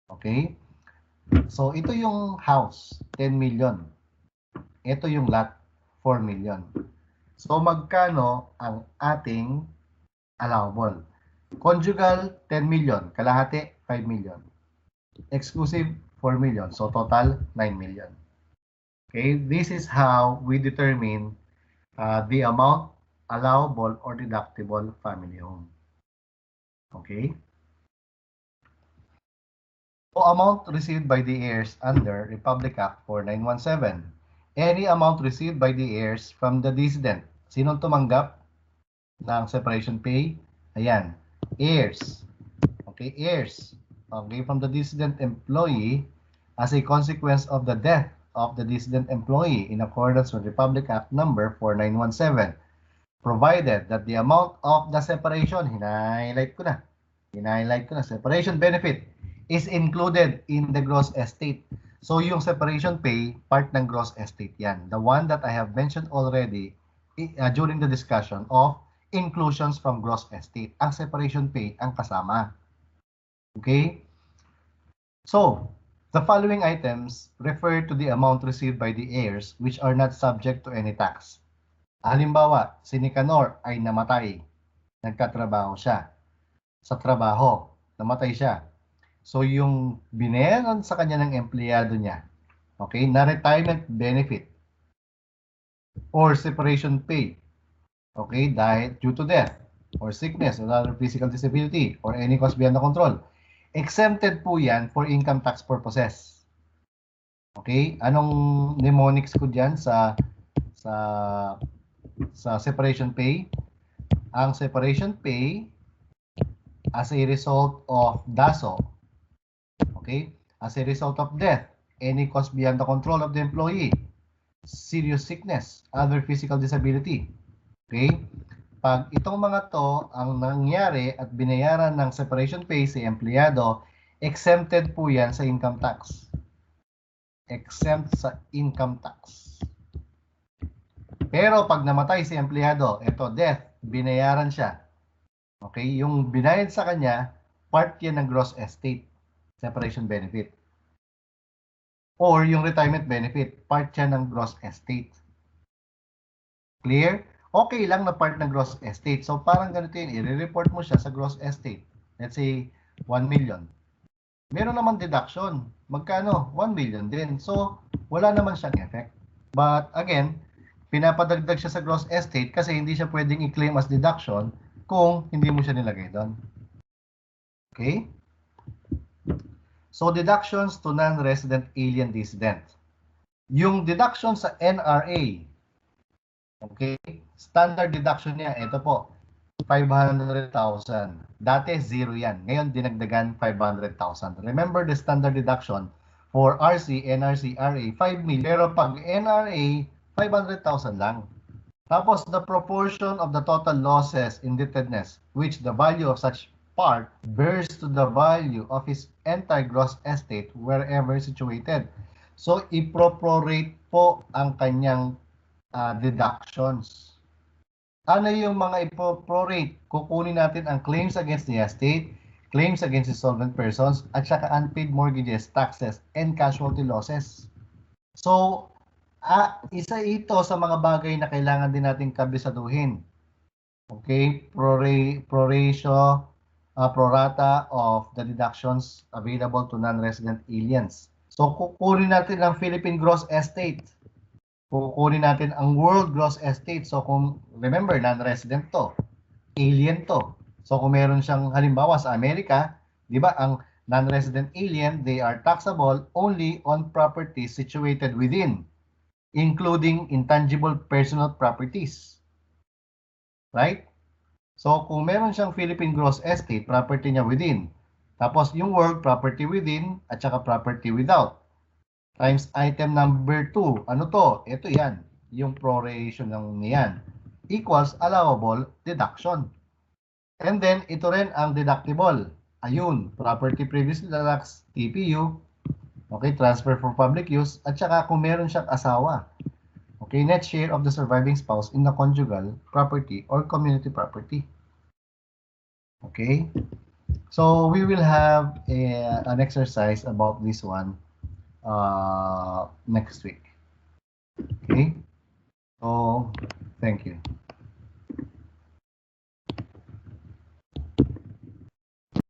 Okay? So, ito yung house, 10 million. Ito yung lot, 4 million. So, magkano ang ating allowable? Conjugal, 10 million. Kalahati, 5 million. Exclusive, 4 million. So, total, 9 million. Okay, this is how we determine the amount allowable or deductible family home. Okay? So, amount received by the heirs under Republic Act 4917. Any amount received by the heirs from the decedent. Sinong tumanggap ng separation pay? Ayan, heirs. Okay, heirs. Okay, from the decedent employee as a consequence of the death of the decedent employee in accordance with Republic Act number 4917, provided that the amount of the separation, hinighlight ko na, separation benefit is included in the gross estate. So, yung separation pay, part ng gross estate yan. The one that I have mentioned already during the discussion of inclusions from gross estate. Ang separation pay ang kasama. Okay? So, the following items refer to the amount received by the heirs which are not subject to any tax. Halimbawa, si Nicanor ay namatay. Nagkatrabaho siya. Sa trabaho, namatay siya. So, yung binayaran sa kanya ng empleyado niya, okay, na retirement benefit or separation pay, okay, dahil due to death or sickness or other physical disability or any cause beyond the control, exempted po yan for income tax purposes. Okay? Anong mnemonics ko dyan sa separation pay? Ang separation pay as a result of DASO, okay? As a result of death, any cause beyond the control of the employee, serious sickness, other physical disability. Okay? Pag itong mga to ang nangyari at binayaran ng separation pay si empleyado, exempted po yan sa income tax. Exempt sa income tax. Pero pag namatay si empleyado, ito, death, binayaran siya. Okay? Yung binayad sa kanya, part yan ng gross estate, separation benefit. Or yung retirement benefit, part yan ng gross estate. Clear? Okay lang na part ng gross estate. So, parang ganito yun, i-report mo siya sa gross estate. Let's say, 1 million. Meron naman deduction. Magkano? 1 million din. So, wala naman siyang effect. But, again, pinapadagdag siya sa gross estate kasi hindi siya pwedeng i-claim as deduction kung hindi mo siya nilagay doon. Okay? So, deductions to non-resident alien dissident. Yung deduction sa NRA, okay, standard deduction niya, ito po, 500,000. Dati, zero yan. Ngayon, dinagdagan 500,000. Remember the standard deduction for RC, NRC, RA, 5 million. Pero pag NRA, 500,000 lang. Tapos, the proportion of the total losses, indebtedness, which the value of such part bears to the value of his entire gross estate wherever situated. So, iproprorate po ang kanyang deductions. Ano yung mga ipoprorate? Kukunin natin ang claims against the estate, claims against insolvent persons, at saka unpaid mortgages, taxes, and casualty losses. So, isa ito sa mga bagay na kailangan din natin kabisaduhin. Okay? Proratio, prorata of the deductions available to non-resident aliens. So, kukunin natin ang Philippine Gross Estate. Kukunin natin ang World Gross Estate. So, kung remember, non-resident to, alien to. So, kung meron siyang halimbawa sa Amerika, di ba, ang non-resident alien, they are taxable only on properties situated within, including intangible personal properties. Right? So, kung meron siyang Philippine Gross Estate, property niya within. Tapos, yung world, property within, at saka property without. Times item number 2. Ano to? Ito yan. Yung proration ng niyan. Equals allowable deduction. And then, ito rin ang deductible. Ayun. Property previously taxed, TPU. Okay, transfer for public use. At saka kung meron siyang asawa. Okay, net share of the surviving spouse in the conjugal property or community property. Okay, so we will have an exercise about this one next week. Okay, so thank you.